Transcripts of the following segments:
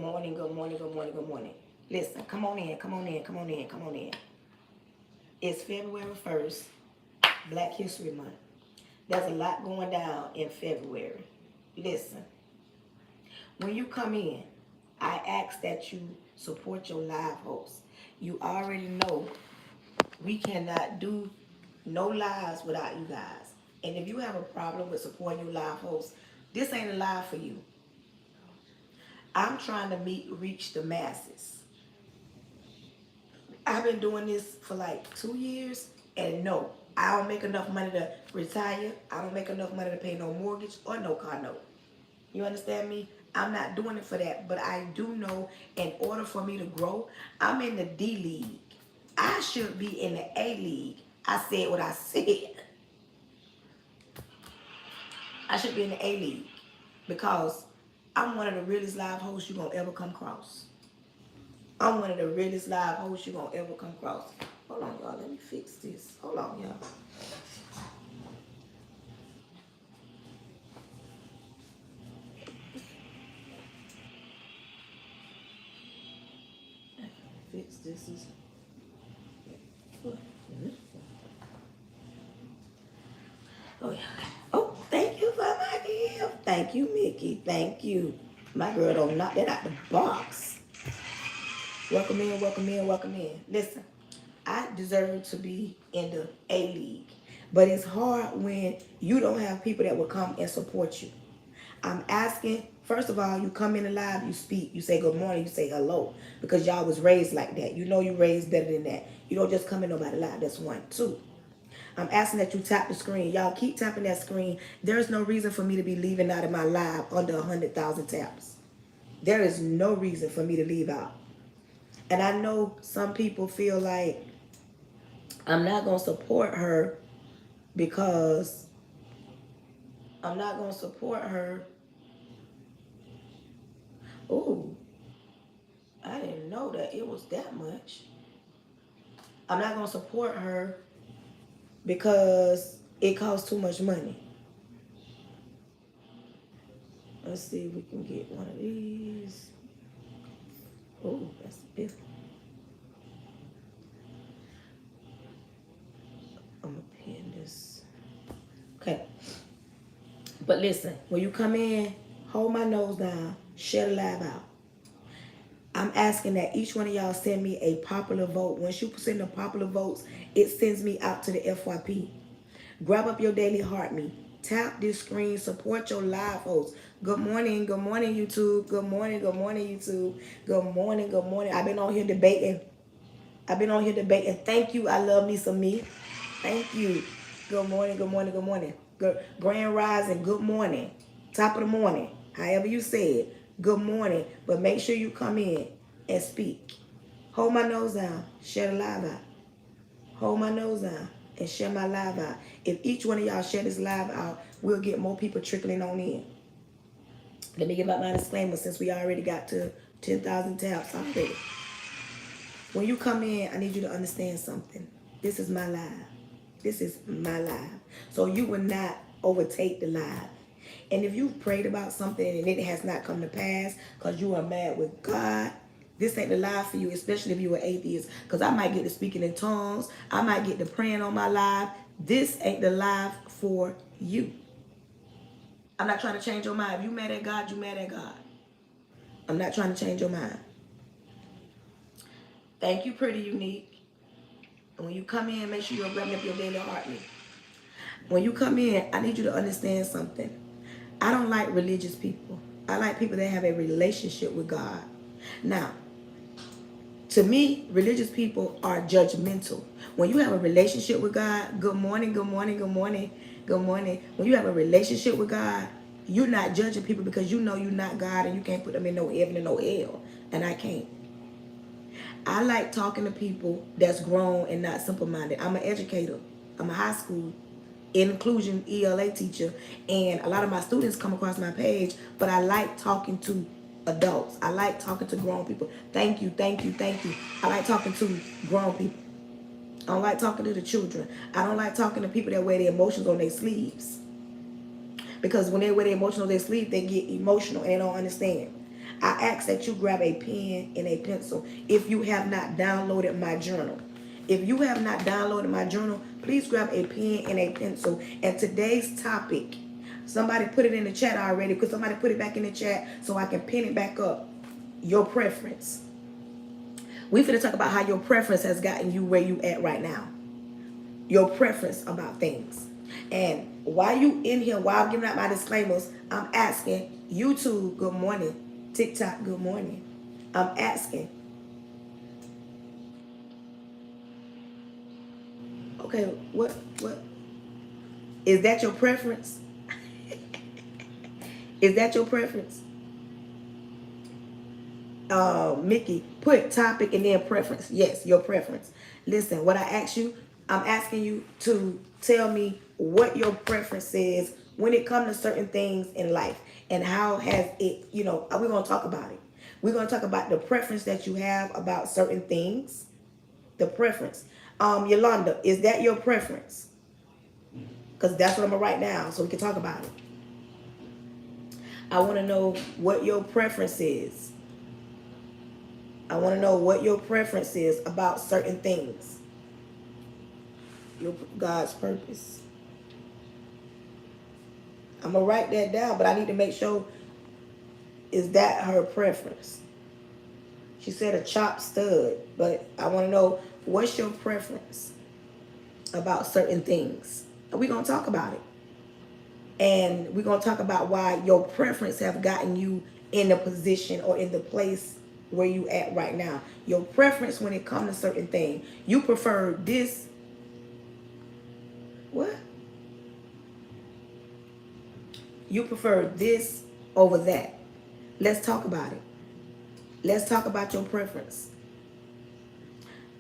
morning, good morning, good morning, good morning. Listen, come on in, come on in, come on in, come on in. It's February 1st, Black History Month. There's a lot going down in February. Listen, when you come in, I ask that you support your live host. You already know we cannot do no lives without you guys. And if you have a problem with supporting your live host, this ain't a live for you. I'm trying to reach the masses. I've been doing this for like 2 years, and no, I don't make enough money to retire. I don't make enough money to pay no mortgage or no car note. You understand me? I'm not doing it for that, but I do know in order for me to grow, I'm in the D League. I should be in the A League. I said what I said. I should be in the A League because I'm one of the realest live hosts you're going to ever come across. I'm one of the realest live hosts you're going to ever come across. Hold on, y'all. Let me fix this. Hold on, y'all. Fix this. Oh, yeah. Oh, thank you for my gift. Thank you, Mickey. Thank you. My girl don't knock that out the box. Welcome in, welcome in, welcome in. Listen, I deserve to be in the A League. But it's hard when you don't have people that will come and support you. I'm asking, first of all, you come in live, you speak, you say good morning, you say hello. Because y'all was raised like that. You know you raised better than that. You don't just come in nobody live. That's one. Two, I'm asking that you tap the screen. Y'all keep tapping that screen. There's no reason for me to be leaving out of my live under 100,000 taps. There is no reason for me to leave out. And I know some people feel like I'm not going to support her because I'm not going to support her. Oh, I didn't know that it was that much. I'm not going to support her because it costs too much money. Let's see if we can get one of these. Oh, that's big. I'm going to pin this. Okay. But listen, when you come in, hold my nose down, share the live out. I'm asking that each one of y'all send me a popular vote. Once you send the popular votes, it sends me out to the FYP. Grab up your daily heart me. Tap this screen. Support your live hosts. Good morning, YouTube. Good morning, YouTube. Good morning. I've been on here debating. Thank you. I love me some me. Thank you. Good morning. Grand rising. Good morning. Top of the morning. However you say it. Good morning. But make sure you come in and speak. Hold my nose down. Share the live out. Hold my nose down and share my live out. If each one of y'all share this live out, we'll get more people trickling on in. Let me give out my disclaimer since we already got to 10,000 taps already. When you come in, I need you to understand something. This is my live. So you will not overtake the live. And if you've prayed about something and it has not come to pass because you are mad with God, this ain't the live for you, especially if you're an atheist. Because I might get to speaking in tongues. I might get to praying on my live. This ain't the live for you. I'm not trying to change your mind. If you mad at God, you mad at God. I'm not trying to change your mind. Thank you, Pretty Unique. And when you come in, make sure you're grabbing up your daily heart me. When you come in, I need you to understand something. I don't like religious people. I like people that have a relationship with God. Now, to me, religious people are judgmental. When you have a relationship with God, good morning. When you have a relationship with God, you're not judging people because you know you're not God and you can't put them in no heaven and no hell. And I can't. I like talking to people that's grown and not simple-minded. I'm an educator. I'm a high school inclusion ELA teacher, and a lot of my students come across my page, but I like talking to adults. I like talking to grown people. Thank you. I like talking to grown people. I don't like talking to the children. I don't like talking to people that wear their emotions on their sleeves. Because when they wear their emotions on their sleeve, they get emotional and they don't understand. I ask that you grab a pen and a pencil if you have not downloaded my journal. If you have not downloaded my journal, please grab a pen and a pencil. And today's topic, somebody put it in the chat already. Could somebody put it back in the chat so I can pin it back up? Your preference. We finna talk about how your preference has gotten you where you at right now. Your preference about things. And while you in here, while I'm giving out my disclaimers, I'm asking YouTube, good morning. TikTok, good morning. I'm asking. Okay, what? Is that your preference? Is that your preference? Mickey, put topic and then preference. Yes, your preference. Listen, what I ask you, I'm asking you to tell me what your preference is when it comes to certain things in life and how has it, we're going to talk about it. We're going to talk about the preference that you have about certain things. The preference. Yolanda, is that your preference? Because that's what I'm going to write down so we can talk about it. I want to know what your preference is. I want to know what your preference is about certain things. God's purpose. I'm going to write that down, but I need to make sure, is that her preference? She said a chopped stud, but I want to know, what's your preference about certain things? And we're going to talk about it. And we're going to talk about why your preference have gotten you in the position or in the place where you at right now. Your preference when it comes to certain things. You prefer this. What? You prefer this over that. Let's talk about it. Let's talk about your preference.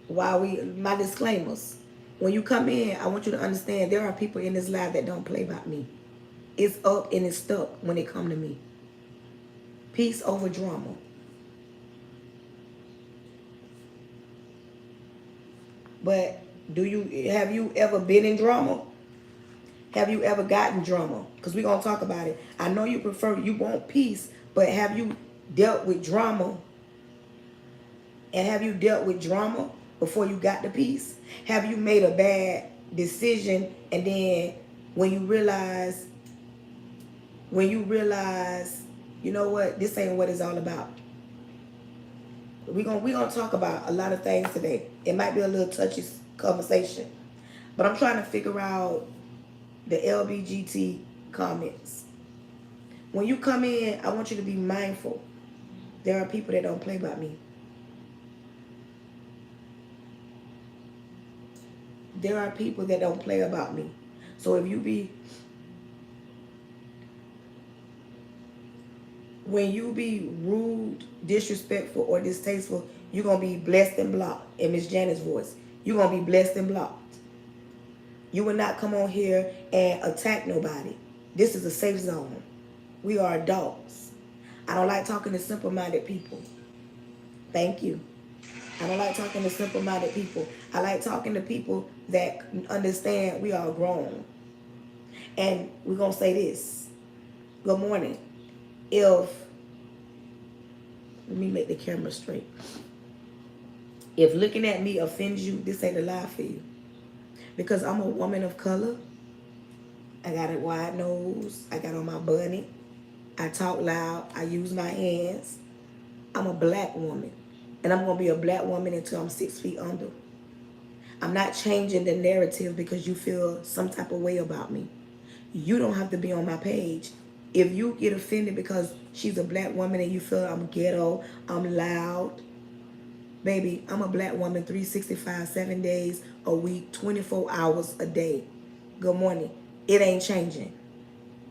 My disclaimers. When you come in, I want you to understand there are people in this live that don't play about me. It's up and it's stuck when it come to me. Peace over drama. But have you ever been in drama? Have you ever gotten drama? Because we're going to talk about it. I know you want peace, but have you dealt with drama? And have you dealt with drama before you got the peace? Have you made a bad decision and then when you realize, you know what, this ain't what it's all about? We're gonna talk about a lot of things today. It might be a little touchy conversation, but I'm trying to figure out the LBGT comments. When you come in, I want you to be mindful. There are people that don't play about me. There are people that don't play about me. So when you be rude, disrespectful, or distasteful, you're going to be blessed and blocked. In Miss Janet's voice, you're going to be blessed and blocked. You will not come on here and attack nobody. This is a safe zone. We are adults. I don't like talking to simple-minded people. Thank you. I don't like talking to simple-minded people. I like talking to people that understand we are grown. And we're going to say this. Good morning. Let me make the camera straight. If looking at me offends you, this ain't a lie for you. Because I'm a woman of color. I got a wide nose. I got on my bunny. I talk loud. I use my hands. I'm a black woman. And I'm going to be a black woman until I'm 6 feet under. I'm not changing the narrative because you feel some type of way about me. You don't have to be on my page. If you get offended because she's a black woman and you feel I'm ghetto, I'm loud, baby, I'm a black woman 365, 7 days a week, 24 hours a day. Good morning. It ain't changing.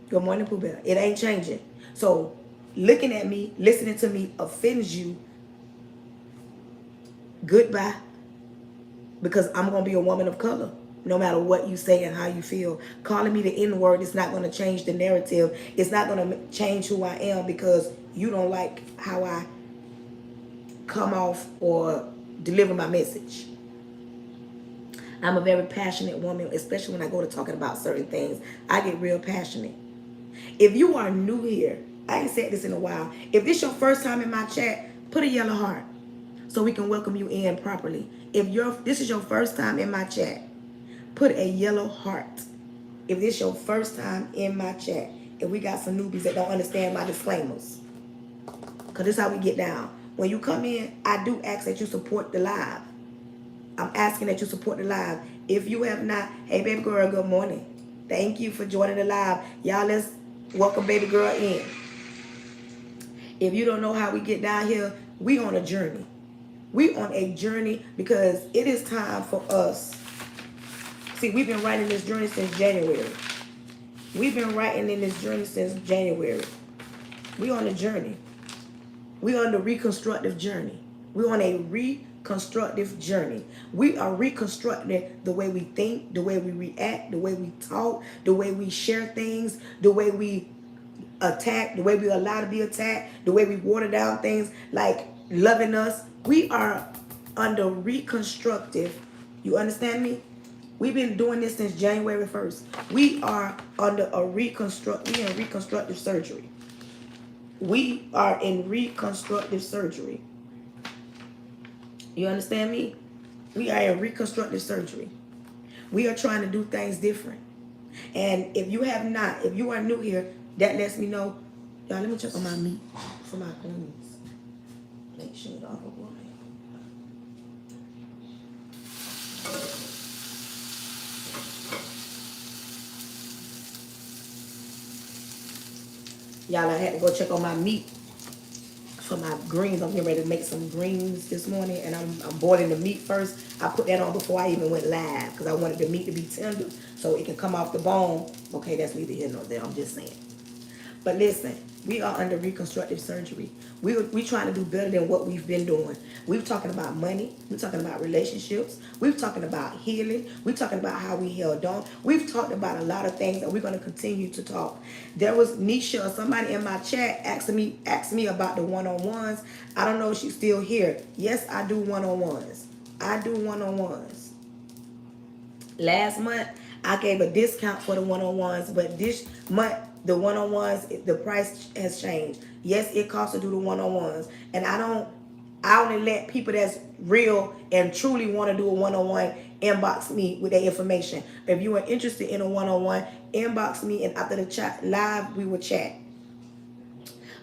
Good morning, Pooh Bear. It ain't changing. So looking at me, listening to me offends you. Goodbye. Because I'm going to be a woman of color. No matter what you say and how you feel. Calling me the N-word is not going to change the narrative. It's not going to change who I am because you don't like how I come off or deliver my message. I'm a very passionate woman, especially when I go to talking about certain things. I get real passionate. If you are new here, I ain't said this in a while. If this your first time in my chat, put a yellow heart so we can welcome you in properly. If this is your first time in my chat, put a yellow heart. If this your first time in my chat, if we got some newbies that don't understand my disclaimers, because this is how we get down. When you come in, I do ask that you support the live. I'm asking that you support the live. If you have not, hey baby girl, good morning. Thank you for joining the live. Y'all, let's welcome baby girl in. If you don't know how we get down here, we on a journey. We on a journey because it is time for us. See, we've been writing this journey since January. We've been writing in this journey since January. We on a journey. We on the reconstructive journey. We on a reconstructive journey. We are reconstructing the way we think, the way we react, the way we talk, the way we share things, the way we attack, the way we allow to be attacked, the way we water down things like loving us. We are under reconstructive. You understand me? We've been doing this since January 1st. We are under a reconstructive surgery. We are in reconstructive surgery. You understand me? We are in reconstructive surgery. We are trying to do things different. And if you are new here, that lets me know. Y'all, let me check on my meat for my greens. Make sure it's all right. Y'all, I had to go check on my meat for my greens. I'm getting ready to make some greens this morning, and I'm boiling the meat first. I put that on before I even went live because I wanted the meat to be tender so it can come off the bone. Okay, that's neither here nor there. I'm just saying. But listen, we are under reconstructive surgery. We trying to do better than what we've been doing. We're talking about money. We're talking about relationships. We're talking about healing. We're talking about how we held on. We've talked about a lot of things, and we're going to continue to talk. There was Nisha, somebody in my chat asked me about the one-on-ones. I don't know if she's still here. Yes, I do one-on-ones. I do one-on-ones. Last month, I gave a discount for the one-on-ones, but this month, the one-on-ones, the price has changed. Yes, it costs to do the one-on-ones. And I only let people that's real and truly want to do a one-on-one inbox me with their information. If you are interested in a one-on-one, inbox me, and after the chat live, we will chat.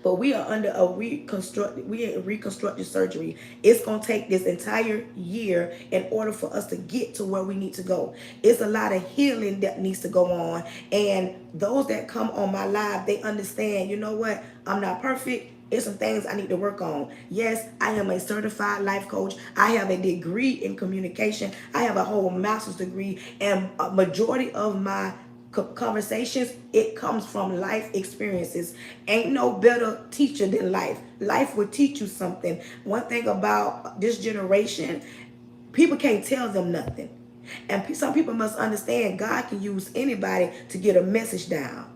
But we are under a reconstructive surgery. It's going to take this entire year in order for us to get to where we need to go. It's a lot of healing that needs to go on. And those that come on my live, they understand, you know what? I'm not perfect. It's some things I need to work on. Yes, I am a certified life coach. I have a degree in communication. I have a whole master's degree. And a majority of my conversations, it comes from life experiences. Ain't no better teacher than life. Life will teach you something. One thing about this generation, people can't tell them nothing. And some people must understand God can use anybody to get a message down.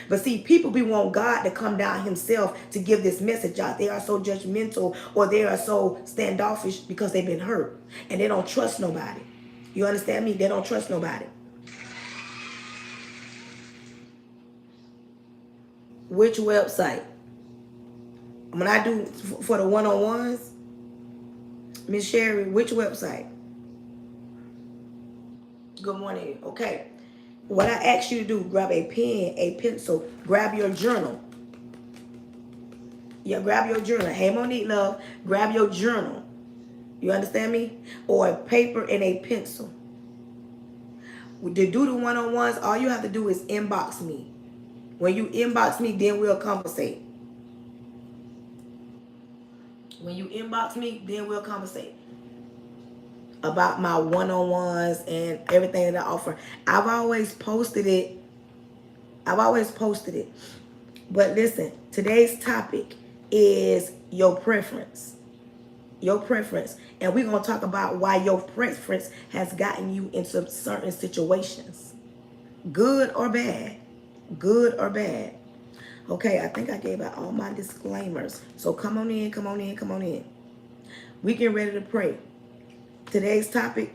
But see, people want God to come down himself to give this message out. They are so judgmental, or they are so standoffish because they've been hurt and they don't trust nobody. You understand me? They don't trust nobody. Which website? When I do for the one-on-ones, Miss Sherry, which website? Good morning. Okay. What I ask you to do, grab a pen, a pencil, grab your journal. Yeah, grab your journal. Hey, Monique, love, grab your journal. You understand me? Or a paper and a pencil. To do the one-on-ones, all you have to do is inbox me. When you inbox me, then we'll conversate. When you inbox me, then we'll conversate about my one-on-ones and everything that I offer. I've always posted it. But listen, today's topic is your preference. Your preference. And we're going to talk about why your preference has gotten you into certain situations. Good or bad. Good or bad. Okay, I think I gave out all my disclaimers. So come on in, come on in, come on in. We get ready to pray. Today's topic,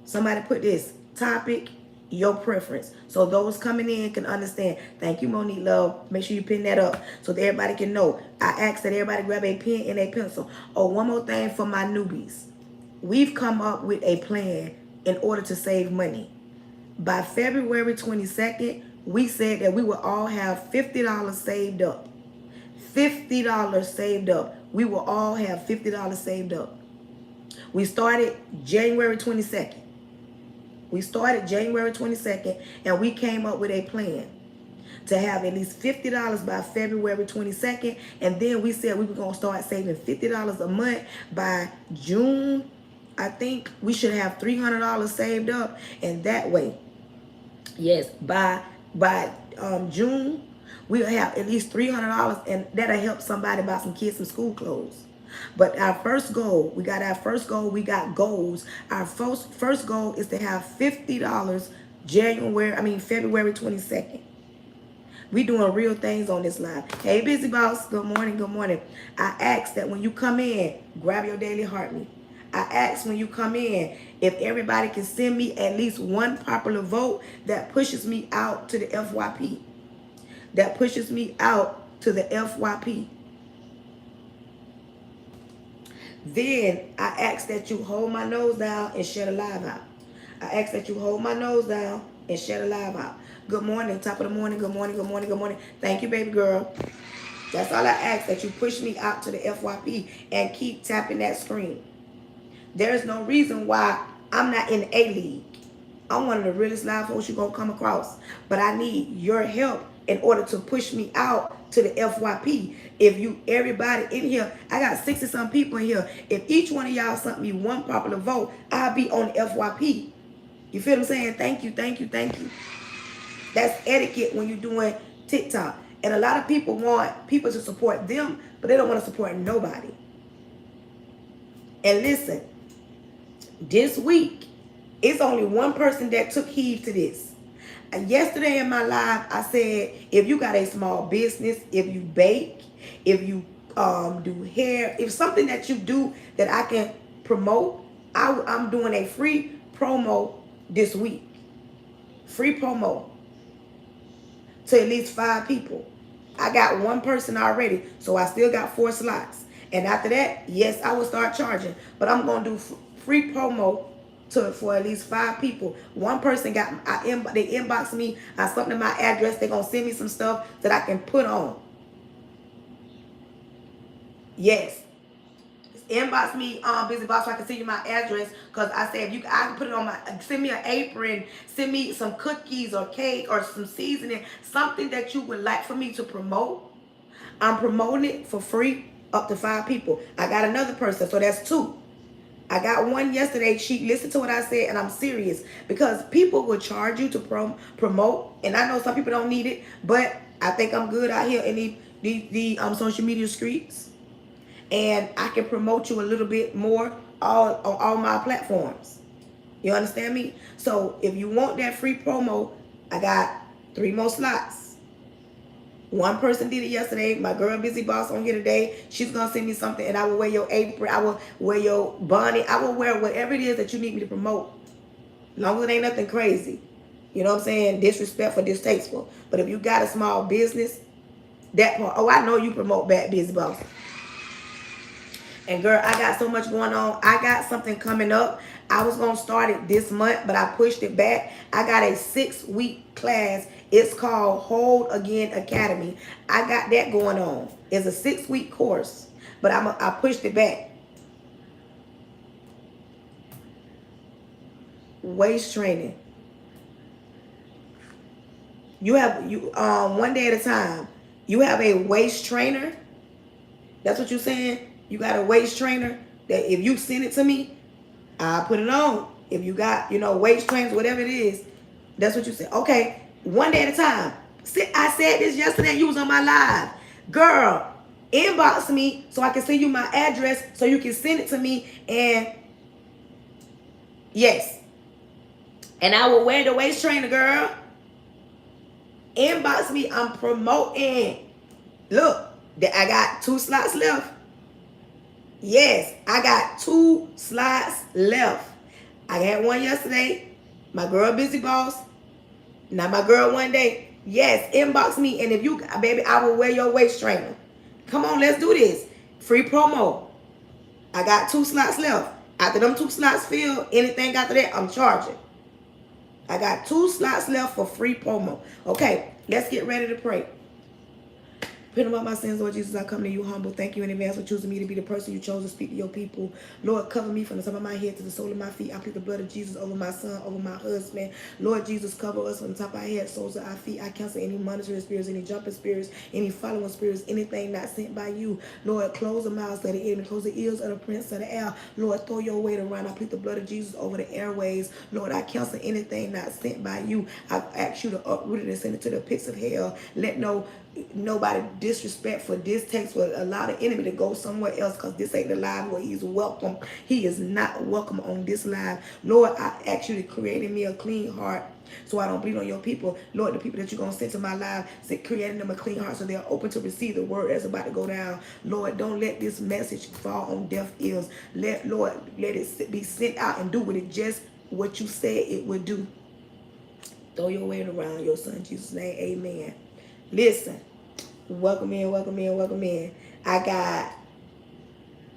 somebody put this, topic your preference. So those coming in can understand. Thank you, Monique Love. Make sure you pin that up so that everybody can know. I ask that everybody grab a pen and a pencil. Oh, one more thing for my newbies. We've come up with a plan in order to save money. By February 22nd, we said that we will all have $50 saved up. $50 saved up. We will all have $50 saved up. We started January 22nd. We started January 22nd, and we came up with a plan to have at least $50 by February 22nd. And then we said we were going to start saving $50 a month by June. I think we should have $300 saved up. And that way, yes, by June, we'll have at least $300, and that'll help somebody buy some kids some school clothes. But our first goal, we got goals. Our first goal is to have $50 February 22nd. We doing real things on this live. Hey, busy boss. Good morning. Good morning. I ask that when you come in, grab your daily heart meat. I ask when you come in, if everybody can send me at least one popular vote that pushes me out to the FYP. That pushes me out to the FYP. Then I ask that you hold my nose down and share the live out. I ask that you hold my nose down and share the live out. Good morning, top of the morning, good morning, good morning, good morning. Thank you, baby girl. That's all I ask, that you push me out to the FYP and keep tapping that screen. There's no reason why I'm not in A League. I'm one of the realest live folks you're going to come across. But I need your help in order to push me out to the FYP. If everybody in here, I got 60-some people in here. If each one of y'all sent me one popular vote, I'll be on the FYP. You feel what I'm saying? Thank you, thank you, thank you. That's etiquette when you're doing TikTok. And a lot of people want people to support them, but they don't want to support nobody. And listen, this week, it's only one person that took heed to this. And yesterday in my live, I said, if you got a small business, if you bake, if you do hair, if something that you do that I can promote, I'm doing a free promo this week. Free promo to at least 5 people. I got one person already, so I still got 4 slots. And after that, yes, I will start charging. But I'm going to do free promo for at least 5 people. One person they inboxed me. I sent them my address. They're going to send me some stuff that I can put on. Yes. Inbox me, busy boss, so I can send you my address. Because I said, I can put it on send me an apron, send me some cookies or cake or some seasoning, something that you would like for me to promote. I'm promoting it for free up to 5 people. I got another person, so that's 2. I got one yesterday. She listened to what I said, and I'm serious, because people will charge you to promote, and I know some people don't need it, but I think I'm good out here in the social media streets, and I can promote you a little bit more on all my platforms. You understand me? So if you want that free promo, I got 3 more slots. One person did it yesterday. My girl, Busy Boss, on here today. She's going to send me something, and I will wear your apron. I will wear your bonnet. I will wear whatever it is that you need me to promote. As long as it ain't nothing crazy. You know what I'm saying? Disrespectful, distasteful. But if you got a small business, that part. Oh, I know you promote bad, Busy Boss. And girl, I got so much going on. I got something coming up. I was going to start it this month, but I pushed it back. I got a 6-week class. It's called Hold Again Academy. I got that going on. It's a 6-week course, but I pushed it back. Waist training. You have one day at a time. You have a waist trainer. That's what you're saying? You got a waist trainer that if you send it to me, I'll put it on. If you got, waist trainers, whatever it is, that's what you said. Okay, one day at a time. I said this yesterday. You was on my live. Girl, inbox me so I can send you my address so you can send it to me. And yes. And I will wear the waist trainer, girl. Inbox me. I'm promoting. Look, I got 2 slots left. Yes, I got 2 slots left. I had one yesterday. My girl, Busy Boss, Now my girl one day, yes, inbox me. And if you, baby, I will wear your waist trainer. Come on, let's do this. Free promo. I got 2 slots left. After them 2 slots filled, anything after that, I'm charging. I got 2 slots left for free promo. Okay, let's get ready to pray. Repent about my sins, Lord Jesus, I come to you humble. Thank you in advance for choosing me to be the person you chose to speak to your people. Lord, cover me from the top of my head to the sole of my feet. I plead the blood of Jesus over my son, over my husband. Lord Jesus, cover us from the top of our head, soles of our feet. I cancel any monitoring spirits, any jumping spirits, any following spirits, anything not sent by you. Lord, close the mouths of the enemy, close the ears of the prince of the air. Lord, throw your weight around. I plead the blood of Jesus over the airways. Lord, I cancel anything not sent by you. I ask you to uproot it and send it to the pits of hell. Let nobody disrespect for this text for allow the enemy to go somewhere else, because this ain't the live where he's welcome. He is not welcome on this live. Lord, I ask you to create in me a clean heart so I don't bleed on your people. Lord, the people that you're going to send to my live, creating them a clean heart so they're open to receive the word that's about to go down. Lord, don't let this message fall on deaf ears. Lord, let it be sent out and do what you said it would do. Throw your weight around your son, Jesus' name, amen. Listen, welcome in, welcome in, welcome in. I got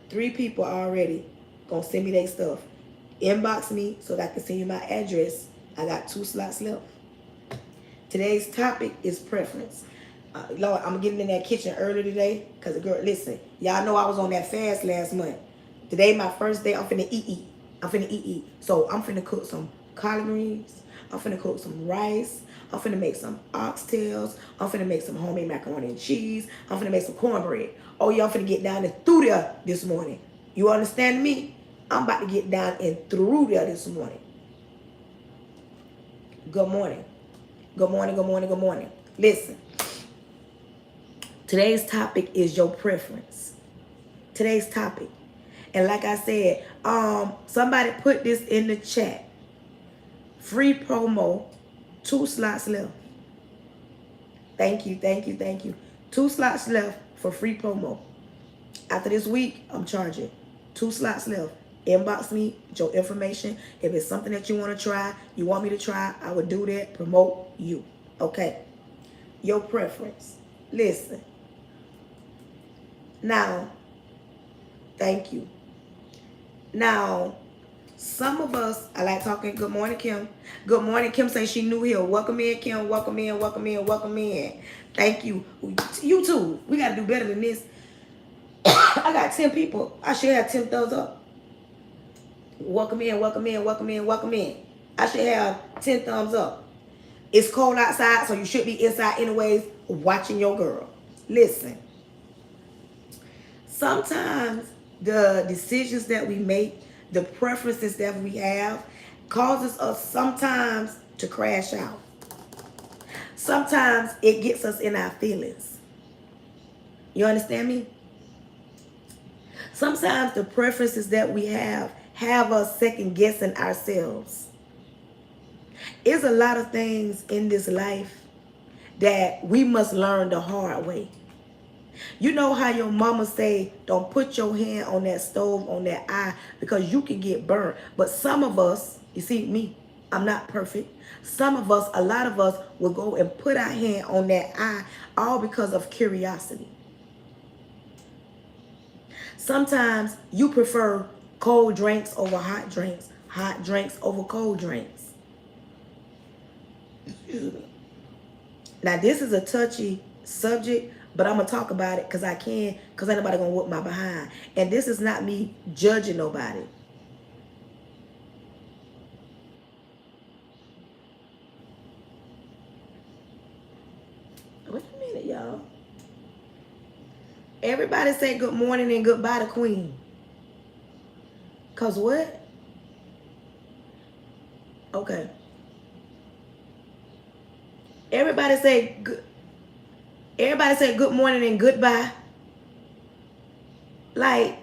3 people already gonna send me their stuff. Inbox me so that I can send you my address. I got 2 slots left. Today's topic is preference. Lord, I'm getting in that kitchen early today because the girl, listen, y'all know I was on that fast last month. Today my first day. I'm finna eat. I'm finna eat. So I'm finna cook some collard greens. I'm finna cook some rice. I'm finna make some oxtails. I'm finna make some homemade macaroni and cheese. I'm finna make some cornbread. Oh, y'all finna get down and through there this morning. You understand me? I'm about to get down and through there this morning. Good morning. Good morning, good morning, good morning. Listen. Today's topic is your preference. Today's topic. And like I said, somebody put this in the chat. Free promo, 2 slots left. Thank you, thank you, thank you. 2 slots left for free promo. After this week, I'm charging. 2 slots left. Inbox me with your information. If it's something that you want to try, you want me to try, I would do that. Promote you. Okay. Your preference. Listen. Now, thank you. Now, some of us, I like talking. Good morning, Kim. Good morning. Kim says she new here. Welcome in, Kim. Welcome in, welcome in, welcome in. Thank you. You too. We got to do better than this. I got 10 people. I should have 10 thumbs up. Welcome in, welcome in, welcome in, welcome in. I should have 10 thumbs up. It's cold outside, so you should be inside anyways, watching your girl. Listen. Sometimes the decisions that we make, the preferences that we have, causes us sometimes to crash out. Sometimes it gets us in our feelings. You understand me? Sometimes the preferences that we have us second guessing ourselves. There's a lot of things in this life that we must learn the hard way. You know how your mama say, don't put your hand on that stove, on that eye, because you can get burnt. But some of us, you see me, I'm not perfect. Some of us, a lot of us will go and put our hand on that eye all because of curiosity. Sometimes you prefer cold drinks over hot drinks over cold drinks. Now, this is a touchy subject, but I'm going to talk about it because I can, because ain't nobody going to whoop my behind. And this is not me judging nobody. Wait a minute, y'all. Everybody say good morning and goodbye to Queen. Because what? Okay. Everybody say good. Everybody say good morning and goodbye. Like,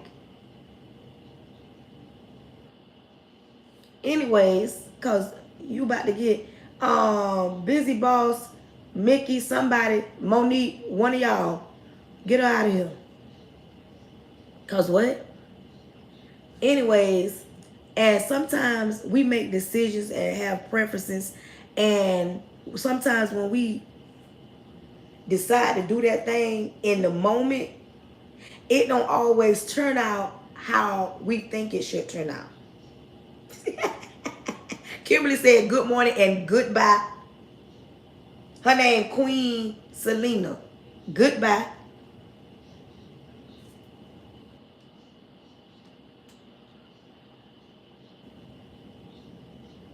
anyways, because you about to get Busy Boss, Mickey, somebody, Monique, one of y'all, get her out of here. Because what? Anyways, and sometimes we make decisions and have preferences, and sometimes when we decide to do that thing in the moment, it don't always turn out how we think it should turn out. Kimberly said good morning and goodbye. Her name Queen Selena. Goodbye.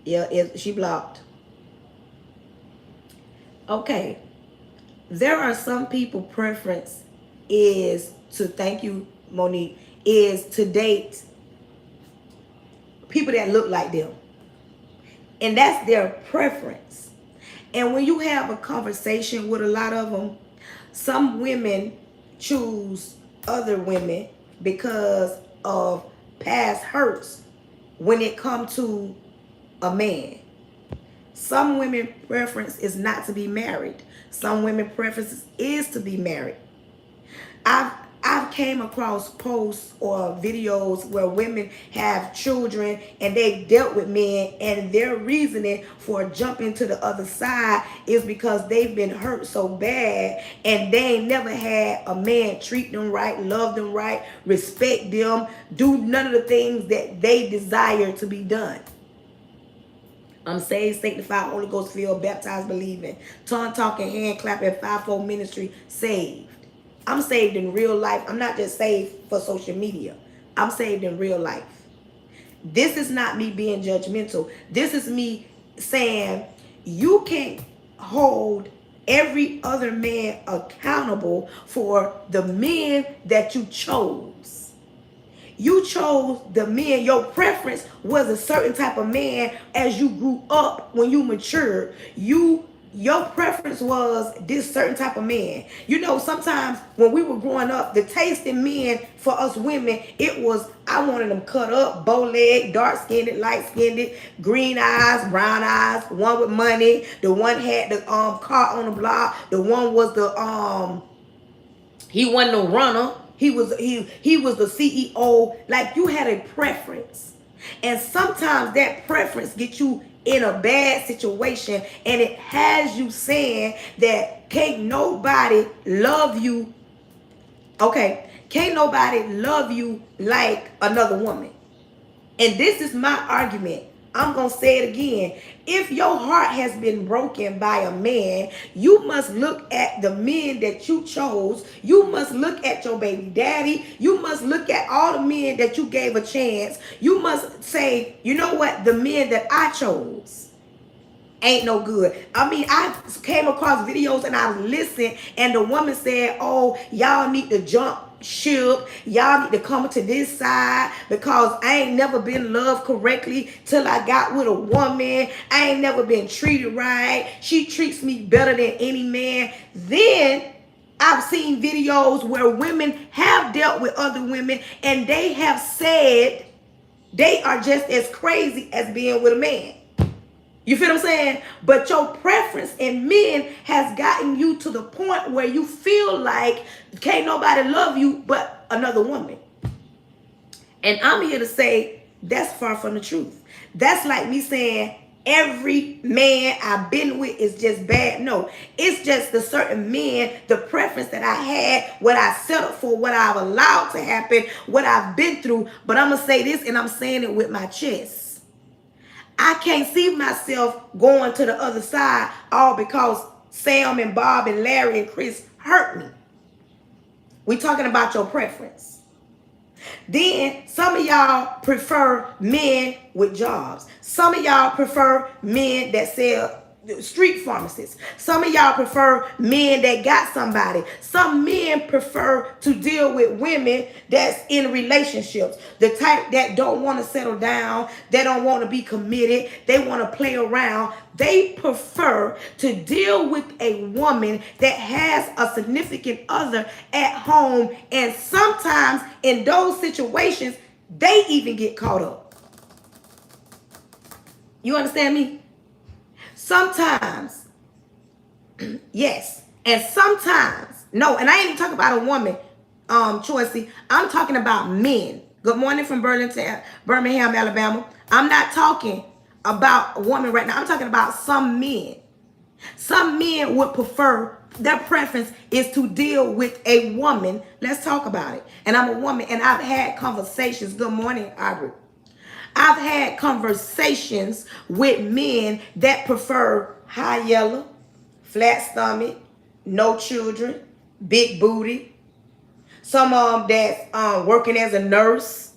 Yeah, she blocked. Okay. There are some people preference is to, thank you, Monique, is to date people that look like them. And that's their preference. And when you have a conversation with a lot of them, some women choose other women because of past hurts when it comes to a man. Some women preference is not to be married. Some women preference is to be married. I've came across posts or videos where women have children and they dealt with men, and their reasoning for jumping to the other side is because they've been hurt so bad and they ain't never had a man treat them right, love them right, respect them, do none of the things that they desire to be done. I'm saved, sanctified, Holy Ghost filled, baptized, believing, tongue talking, hand clapping, fivefold ministry, saved. I'm saved in real life. I'm not just saved for social media. I'm saved in real life. This is not me being judgmental. This is me saying you can't hold every other man accountable for the men that you chose. You chose the men. Your preference was a certain type of man as you grew up. When you matured, your preference was this certain type of man. You know, sometimes when we were growing up, the taste in men for us women, it was, I wanted them cut up, bow leg, dark skinned, light skinned, green eyes, brown eyes, one with money, the one had the car on the block, the one was the he wasn't a runner. He was the CEO. Like, you had a preference. And sometimes that preference gets you in a bad situation, and it has you saying that can't nobody love you. Okay, can't nobody love you like another woman. And this is my argument. I'm going to say it again. If your heart has been broken by a man, you must look at the men that you chose. You must look at your baby daddy. You must look at all the men that you gave a chance. You must say, you know what? The men that I chose ain't no good. I mean, I came across videos and I listened, and the woman said, oh, y'all need to jump ship. Y'all need to come to this side because I ain't never been loved correctly till I got with a woman. I ain't never been treated right. She treats me better than any man. Then I've seen videos where women have dealt with other women and they have said they are just as crazy as being with a man. You feel what I'm saying? But your preference in men has gotten you to the point where you feel like can't nobody love you but another woman. And I'm here to say that's far from the truth. That's like me saying every man I've been with is just bad. No, it's just the certain men, the preference that I had, what I settled for, what I've allowed to happen, what I've been through. But I'm going to say this, and I'm saying it with my chest. I can't see myself going to the other side all because Sam and Bob and Larry and Chris hurt me. We're talking about your preference. Then some of y'all prefer men with jobs. Some of y'all prefer men that sell street pharmacists. Some of y'all prefer men that got somebody. Some men prefer to deal with women that's in relationships. The type that don't want to settle down. They don't want to be committed. They want to play around. They prefer to deal with a woman that has a significant other at home. And sometimes in those situations, they even get caught up. You understand me? Sometimes, yes, and sometimes, no, and I ain't even talking about a woman, Choicey. I'm talking about men. Good morning from Birmingham, Alabama. I'm not talking about a woman right now. I'm talking about some men. Some men would prefer, their preference is to deal with a woman. Let's talk about it. And I'm a woman, and I've had conversations. Good morning, Aubrey. I've had conversations with men that prefer high yellow, flat stomach, no children, big booty. Some of them that's working as a nurse.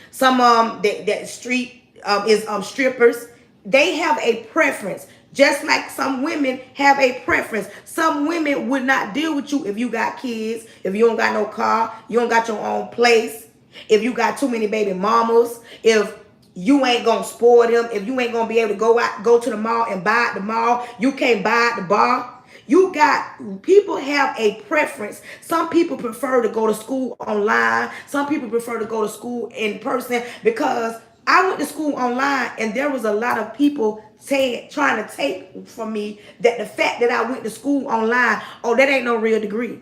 Some of them that street is strippers. They have a preference. Just like some women have a preference. Some women would not deal with you if you got kids, if you don't got no car, you don't got your own place, if you got too many baby mamas, if you ain't gonna spoil them, if you ain't gonna be able to go to the mall and buy at the mall, you can't buy at the bar. You got, people have a preference. Some people prefer to go to school online. Some people prefer to go to school in person, because I went to school online and there was a lot of people trying to take from me that the fact that I went to school online, oh, that ain't no real degree.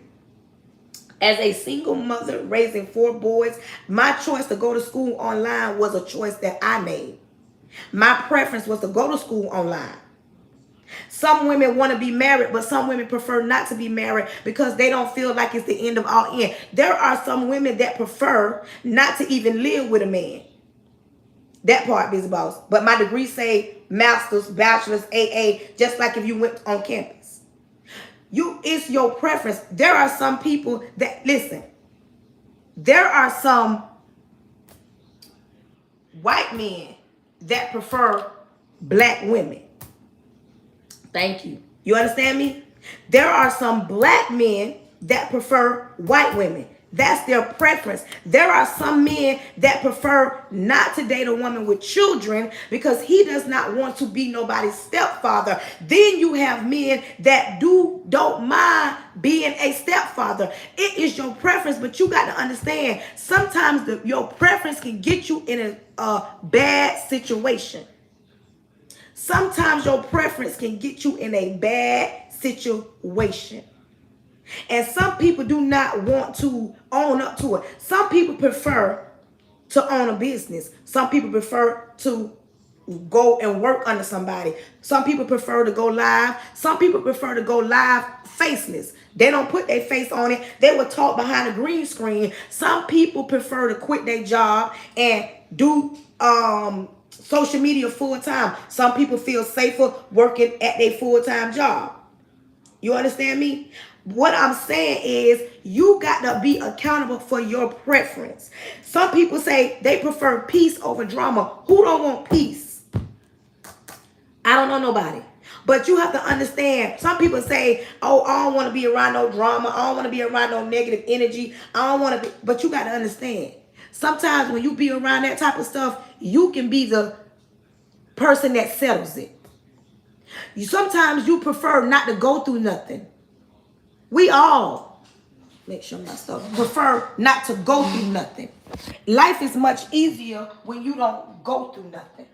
As a single mother raising 4 boys, my choice to go to school online was a choice that I made. My preference was to go to school online. Some women want to be married, but some women prefer not to be married because they don't feel like it's the end of all end. There are some women that prefer not to even live with a man. That part, busy boss. But my degree say master's, bachelor's, AA, just like if you went on campus. It's your preference. There are some people that, listen, there are some white men that prefer black women. Thank you. You understand me? There are some black men that prefer white women. That's their preference. There are some men that prefer not to date a woman with children because he does not want to be nobody's stepfather. Then you have men that don't mind being a stepfather. It is your preference, but you got to understand, sometimes your preference can get you in a bad situation. Sometimes your preference can get you in a bad situation. And some people do not want to own up to it. Some people prefer to own a business. Some people prefer to go and work under somebody. Some people prefer to go live. Some people prefer to go live faceless. They don't put their face on it. They will talk behind a green screen. Some people prefer to quit their job and do social media full time. Some people feel safer working at their full-time job. You understand me? What I'm saying is you got to be accountable for your preference. Some people say they prefer peace over drama. Who don't want peace? I don't know nobody. But you have to understand, some people say, oh, I don't want to be around no drama. I don't want to be around no negative energy. I don't want to be, but you got to understand, sometimes when you be around that type of stuff, you can be the person that settles it. Sometimes you prefer not to go through nothing. We all, make sure my stuff, prefer not to go through nothing. Life is much easier when you don't go through nothing.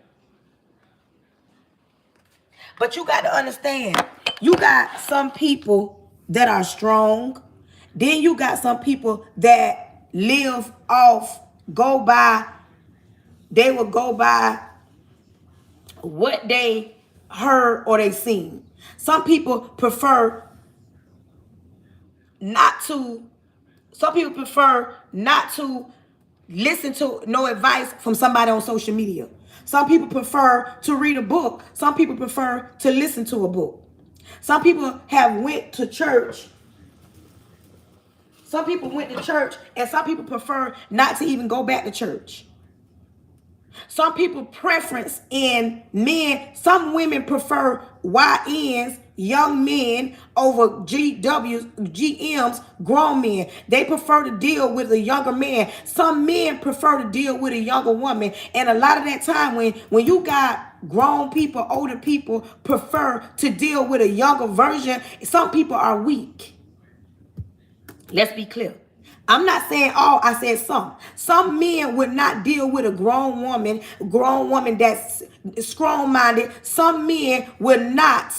But you got to understand, you got some people that are strong. Then you got some people that live off, they will go by what they heard or they seen. Some people prefer not to listen to no advice from somebody on social media. Some people prefer to read a book. Some people prefer to listen to a book. Some people have went to church. Some people went to church, and some people prefer not to even go back to church. Some people preference in men. Some women prefer YNs, young men, over GWs, GMs, grown men. They prefer to deal with a younger man. Some men prefer to deal with a younger woman. And a lot of that time when you got grown people, older people prefer to deal with a younger version, some people are weak. Let's be clear. I'm not saying all, I said some. Some men would not deal with a grown woman that's strong-minded. Some men would not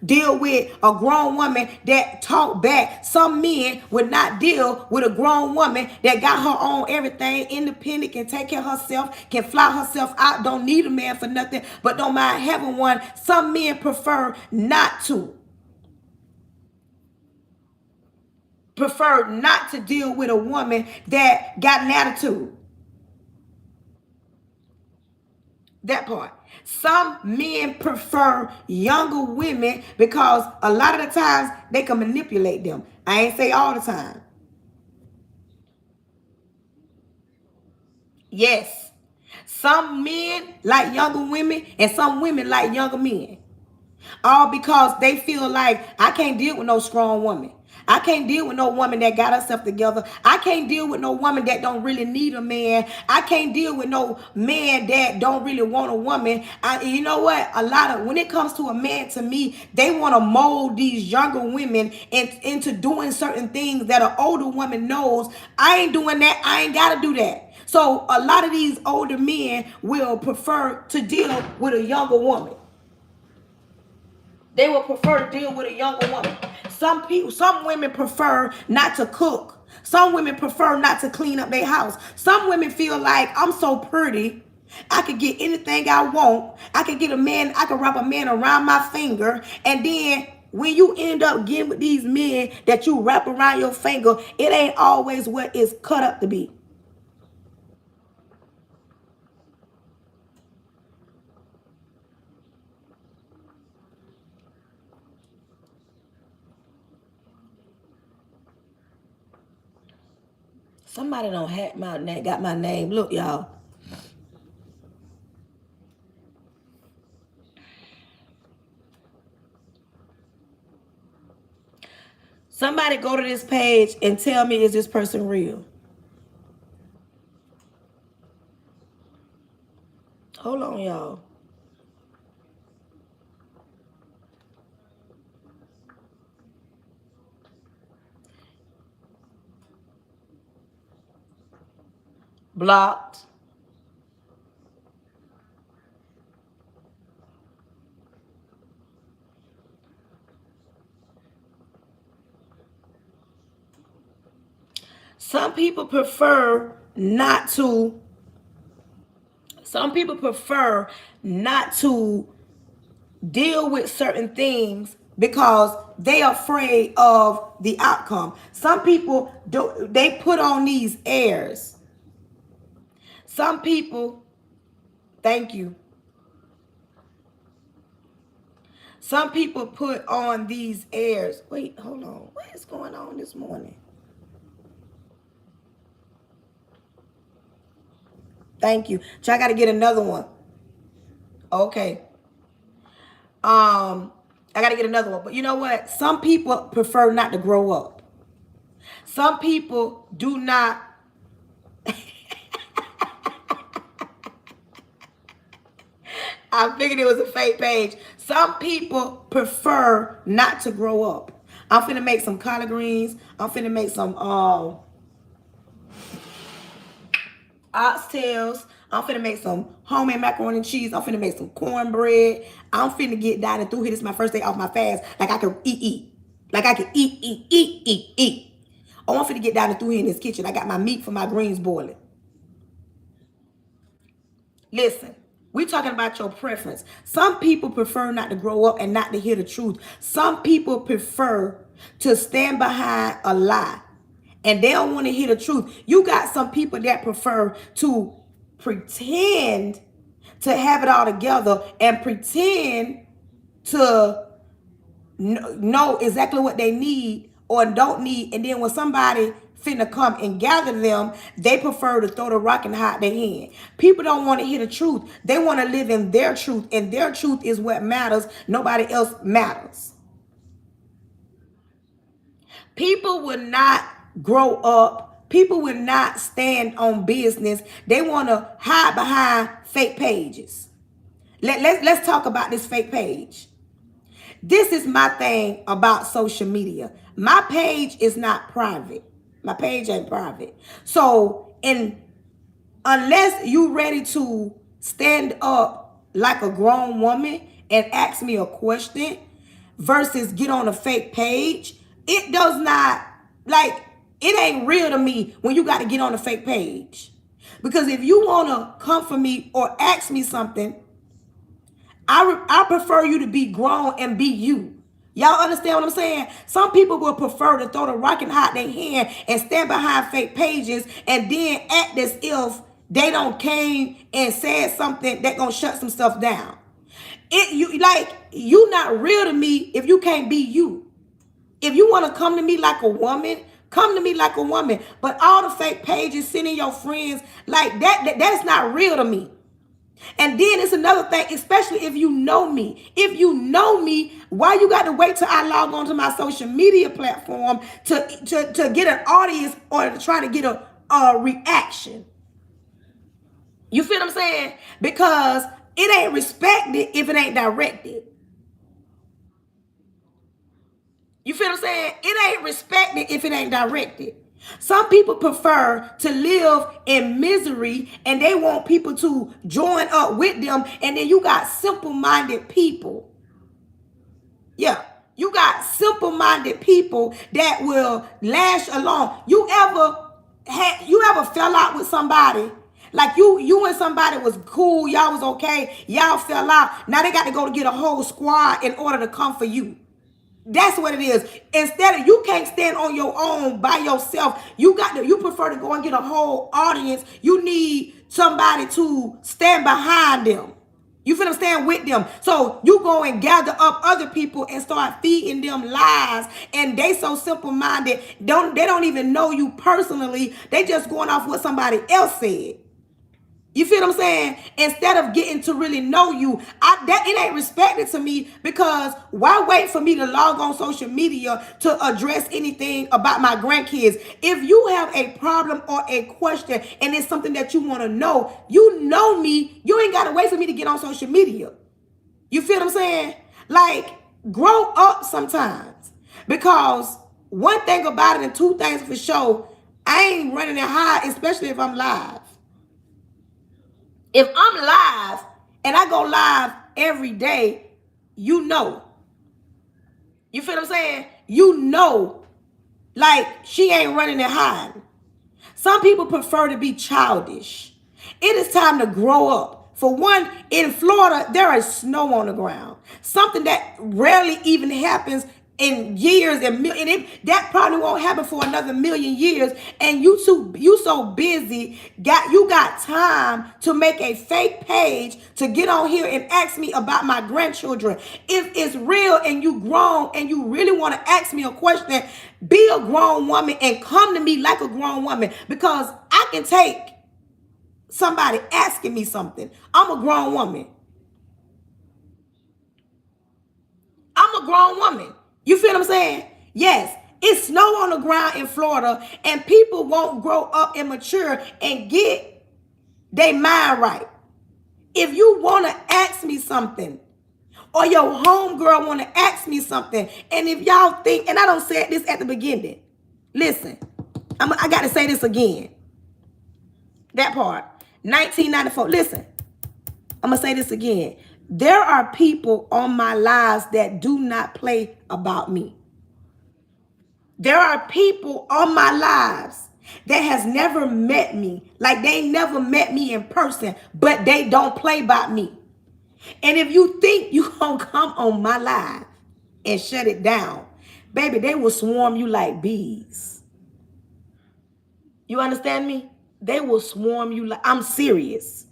deal with a grown woman that talk back. Some men would not deal with a grown woman that got her own everything, independent, can take care of herself, can fly herself out, don't need a man for nothing, but don't mind having one. Some men prefer not to. prefer not to deal with a woman that got an attitude. That part. Some men prefer younger women because a lot of the times they can manipulate them. I ain't say all the time. Yes. Some men like younger women and some women like younger men. All because they feel like I can't deal with no strong woman. I can't deal with no woman that got herself together. I can't deal with no woman that don't really need a man. I can't deal with no man that don't really want a woman. You know what? A lot of when it comes to a man, to me, they want to mold these younger women into doing certain things that an older woman knows. I ain't doing that. I ain't got to do that. So a lot of these older men will prefer to deal with a younger woman. They will prefer to deal with a younger woman. Some women prefer not to cook. Some women prefer not to clean up their house. Some women feel like I'm so pretty, I could get anything I want. I could get a man, I could wrap a man around my finger. And then when you end up getting with these men that you wrap around your finger, it ain't always what it's cut up to be. Somebody don't hack my name, got my name. Look, y'all. Somebody go to this page and tell me, is this person real? Hold on, y'all. Blocked. Some people prefer not to. Some people prefer not to deal with certain things because they are afraid of the outcome. Some people do, they put on these airs. Some people, thank you. Some people put on these airs. Wait, hold on. What is going on this morning? Thank you. So I got to get another one. Okay. I got to get another one. But you know what? Some people prefer not to grow up. Some people do not. I figured it was a fake page. Some people prefer not to grow up. I'm finna make some collard greens. I'm finna make some oxtails. I'm finna make some homemade macaroni and cheese. I'm finna make some cornbread. I'm finna get down and through here. This is my first day off my fast. Like I can eat. Like I can eat. Oh, I'm finna get down and through here in this kitchen. I got my meat for my greens boiling. Listen, we're talking about your preference. Some people prefer not to grow up and not to hear the truth. Some people prefer to stand behind a lie and they don't want to hear the truth. You got some people that prefer to pretend to have it all together and pretend to know exactly what they need or don't need. And then when somebody finna come and gather them, they prefer to throw the rock and hide their hand. People don't want to hear the truth. They want to live in their truth, and their truth is what matters. Nobody else matters. People will not grow up. People will not stand on business. They want to hide behind fake pages. Let's talk about this fake page. This is my thing about social media. My page is not private. My page ain't private. So, unless you ready to stand up like a grown woman and ask me a question versus get on a fake page, it does not, like, it ain't real to me when you got to get on a fake page. Because if you want to come for me or ask me something, I prefer you to be grown and be you. Y'all understand what I'm saying? Some people will prefer to throw the rock and hide their hand and stand behind fake pages and then act as if they don't came and said something that gonna shut some stuff down. You not real to me if you can't be you. If you want to come to me like a woman, come to me like a woman. But all the fake pages, sending your friends like that's not real to me. And then it's another thing, especially if you know me. If you know me, why you got to wait till I log on to my social media platform to get an audience or to try to get a reaction? You feel what I'm saying? Because it ain't respected if it ain't directed. You feel what I'm saying? It ain't respected if it ain't directed. Some people prefer to live in misery and they want people to join up with them. And then you got simple-minded people. Yeah. You got simple-minded people that will lash along. You ever fell out with somebody? Like you and somebody was cool, y'all was okay, y'all fell out. Now they got to go to get a whole squad in order to come for you. That's what it is. Instead of, you can't stand on your own by yourself. You prefer to go and get a whole audience. You need somebody to stand behind them. You feel I'm saying? With them. So you go and gather up other people and start feeding them lies. And they so simple-minded. They don't even know you personally. They just going off what somebody else said. You feel what I'm saying? Instead of getting to really know you, it ain't respected to me, because why wait for me to log on social media to address anything about my grandkids? If you have a problem or a question and it's something that you want to know, you know me, you ain't got to wait for me to get on social media. You feel what I'm saying? Like, grow up sometimes. Because one thing about it, and two things for sure, I ain't running and hide, especially if I'm live. If I'm live and I go live every day, you know. You feel what I'm saying? You know, like, she ain't running and hiding. Some people prefer to be childish. It is time to grow up. For one, in Florida, there is snow on the ground. Something that rarely even happens in years, and that probably won't happen for another million years. And you so busy, you got time to make a fake page to get on here and ask me about my grandchildren. If it's real and you grown and you really want to ask me a question, be a grown woman and come to me like a grown woman, because I can take somebody asking me something. I'm a grown woman. I'm a grown woman. You feel what I'm saying? Yes, it's snow on the ground in Florida, and people won't grow up and mature and get their mind right. If you want to ask me something, or your homegirl want to ask me something, and if y'all think, and I don't say this at the beginning, listen, I got to say this again. That part, 1994, listen, I'm going to say this again. There are people on my lives that do not play about me. There are people on my lives that has never met me. Like, they never met me in person, but they don't play about me. And if you think you gonna come on my live and shut it down, baby, they will swarm you like bees. You understand me? They will swarm you like, I'm serious.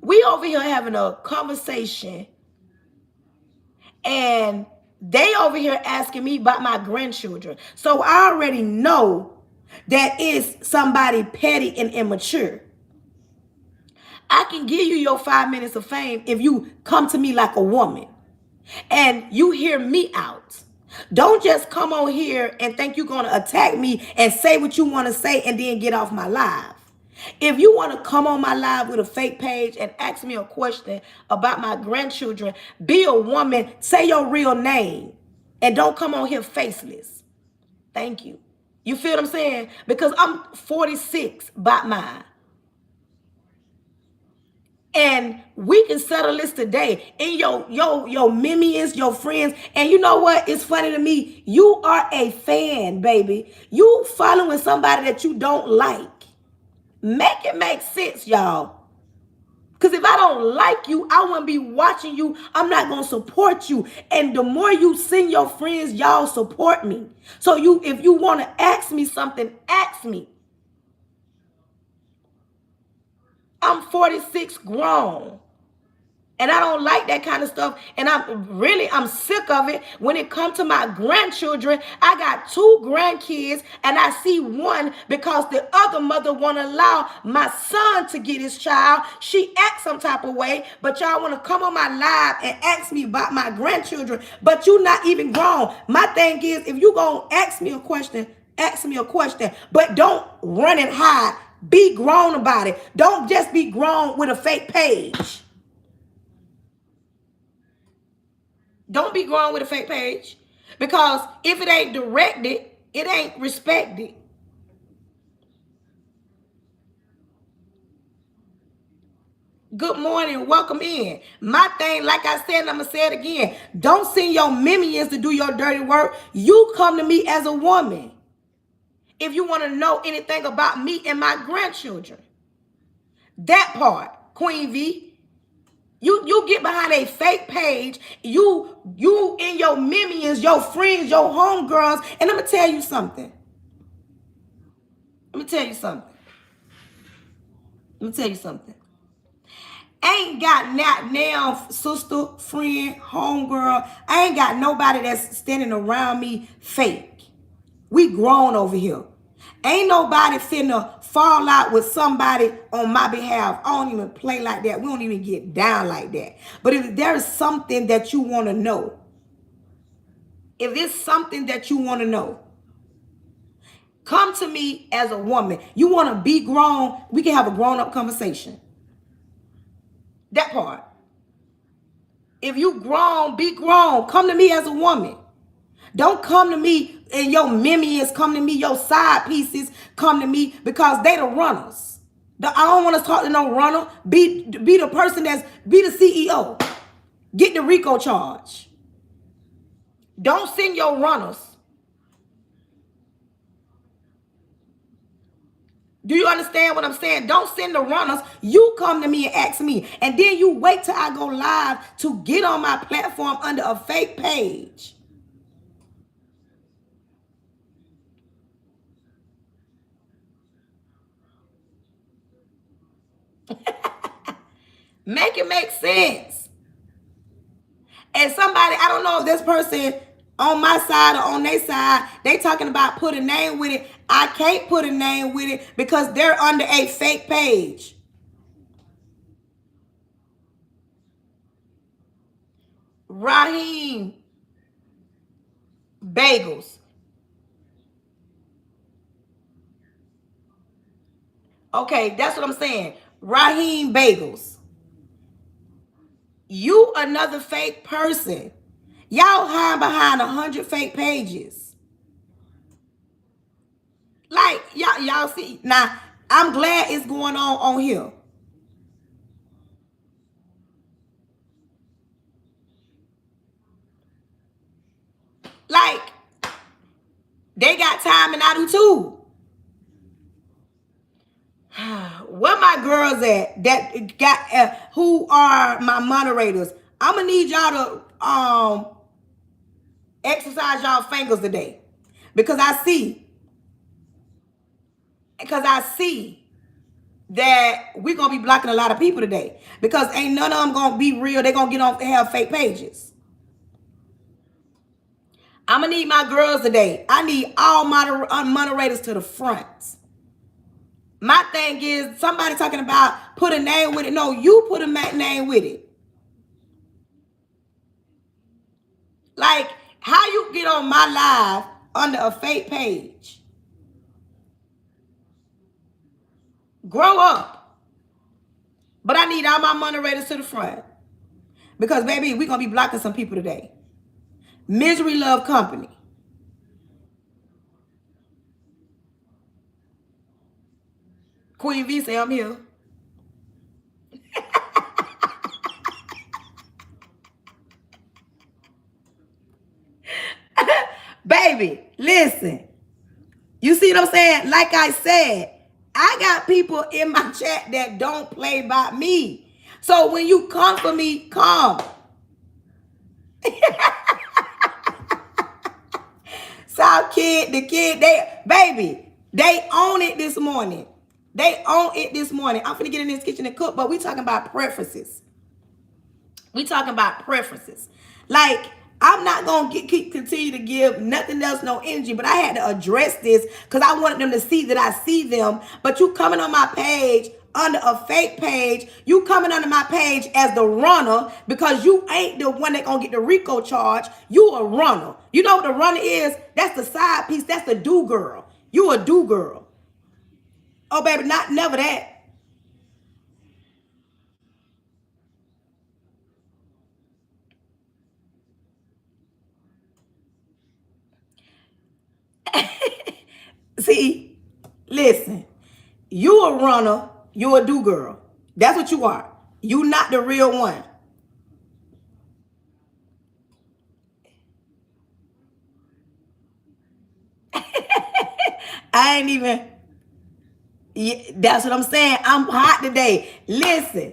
We over here having a conversation, and they over here asking me about my grandchildren. So I already know that it's somebody petty and immature. I can give you your 5 minutes of fame if you come to me like a woman and you hear me out. Don't just come on here and think you're going to attack me and say what you want to say and then get off my live. If you want to come on my live with a fake page and ask me a question about my grandchildren, be a woman, say your real name, and don't come on here faceless. Thank you. You feel what I'm saying? Because I'm 46 by mine. And we can settle this today. And your minions, your friends. And you know what? It's funny to me. You are a fan, baby. You following somebody that you don't like. Make it make sense, y'all. Because if I don't like you, I wouldn't be watching you. I'm not going to support you. And the more you send your friends, y'all support me. So if you want to ask me something, ask me. I'm 46 grown. And I don't like that kind of stuff. And I'm sick of it. When it comes to my grandchildren, I got 2 grandkids and I see one because the other mother won't allow my son to get his child. She acts some type of way, but y'all want to come on my live and ask me about my grandchildren, but you not even grown. My thing is, if you gonna ask me a question, but don't run and hide. Be grown about it. Don't just be grown with a fake page. Don't be grown with a fake page. Because if it ain't directed, it ain't respected. Good morning. Welcome in. My thing, like I said, and I'm going to say it again. Don't send your minions to do your dirty work. You come to me as a woman. If you want to know anything about me and my grandchildren. That part, Queen V. You get behind a fake page. You and your minions, your friends, your homegirls. And I'm going to tell you something. I ain't got now sister, friend, homegirl. I ain't got nobody that's standing around me fake. We grown over here. Ain't nobody finna fall out with somebody on my behalf. I don't even play like that. We don't even get down like that. But if there's something that you want to know, come to me as a woman. You want to be grown, we can have a grown-up conversation. That part. If you grown, be grown. Come to me as a woman. Don't come to me and your minions, come to me, your side pieces come to me because they the runners. I don't want to talk to no runner. Be the person be the CEO. Get the RICO charge. Don't send your runners. Do you understand what I'm saying? Don't send the runners. You come to me and ask me. And then you wait till I go live to get on my platform under a fake page. Make it make sense. And somebody, I don't know if this person on my side or on their side, they talking about put a name with it. I can't put a name with it because they're under a fake page. Raheem Bagels. Okay, that's what I'm saying. Raheem Bagels. You another fake person. Y'all hide behind 100 fake pages. Like, y'all see. Now, I'm glad it's going on here. Like, they got time and I do too. Where my girls at that got who are my moderators? I'm gonna need y'all to exercise y'all fingers today because I see that we're gonna be blocking a lot of people today because ain't none of them gonna be real. They're gonna get on and have fake pages. I'm gonna need my girls today. I need all moderators to the front. My thing is, somebody talking about put a name with it. No, you put a name with it. Like, how you get on my live under a fake page? Grow up. But I need all my moderators to the front. Because, baby, we're going to be blocking some people today. Misery Love Company. Queen V say I'm here. Baby, listen. You see what I'm saying? Like I said, I got people in my chat that don't play by me. So when you come for me, come. South kid, the kid, they own it this morning. They own it this morning. I'm finna get in this kitchen and cook, but we talking about preferences. We talking about preferences. Like, I'm not gonna continue to give nothing else no energy, but I had to address this because I wanted them to see that I see them. But you coming on my page under a fake page, you coming under my page as the runner because you ain't the one that gonna get the RICO charge. You a runner. You know what the runner is? That's the side piece. That's the do girl. You a do girl. Oh baby, not never that. See, listen. You a runner, you a do girl. That's what you are. You not the real one. I ain't even. Yeah, that's what I'm saying. I'm hot today. Listen,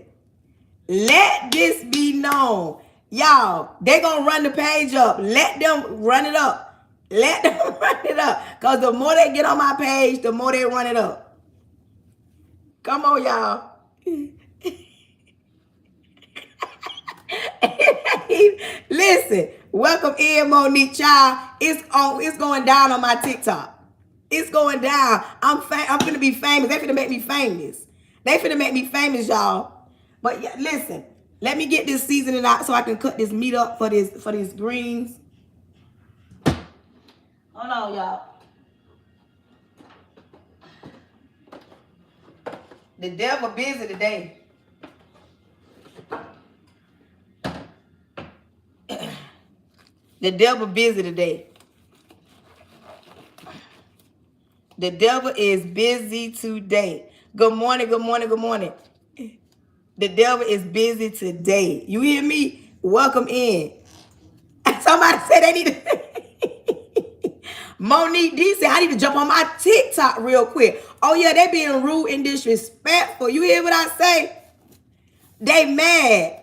let this be known. Y'all, they gonna run the page up. Let them run it up. Let them run it up. Because the more they get on my page, the more they run it up. Come on, y'all. Listen, welcome in, Monique Child. It's going down on my TikTok. It's going down. I'm finna be famous. They finna make me famous. They finna make me famous, y'all. But yeah, listen, let me get this seasoning out so I can cut this meat up for these greens. Hold on, y'all. The devil busy today. The devil busy today. The devil is busy today. Good morning, good morning, good morning. The devil is busy today. You hear me? Welcome in. Somebody said they need to. Monique D said, I need to jump on my TikTok real quick. Oh, yeah, they being rude and disrespectful. You hear what I say? They mad.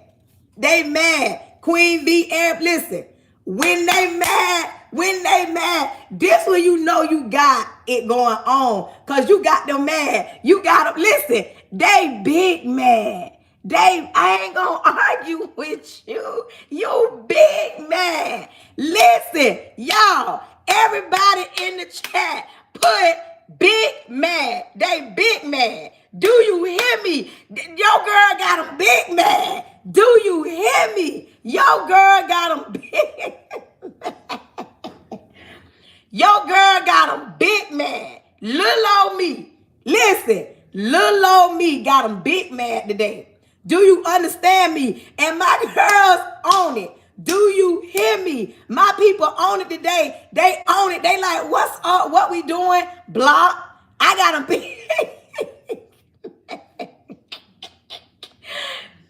They mad. Queen B, Arab, listen. When they mad, this when you know you got it going on. Because you got them mad. You got them, listen, they big mad. I ain't gonna argue with you. You big mad. Listen, y'all, everybody in the chat put big mad. They big mad. Do you hear me? Your girl got them big mad. Do you hear me? Your girl got them big mad. Your girl got them big mad. Little old me. Listen, little old me got them big mad today. Do you understand me? And my girls own it. Do you hear me? My people own it today. They own it. They like, what's up? What we doing? Block. I got them big.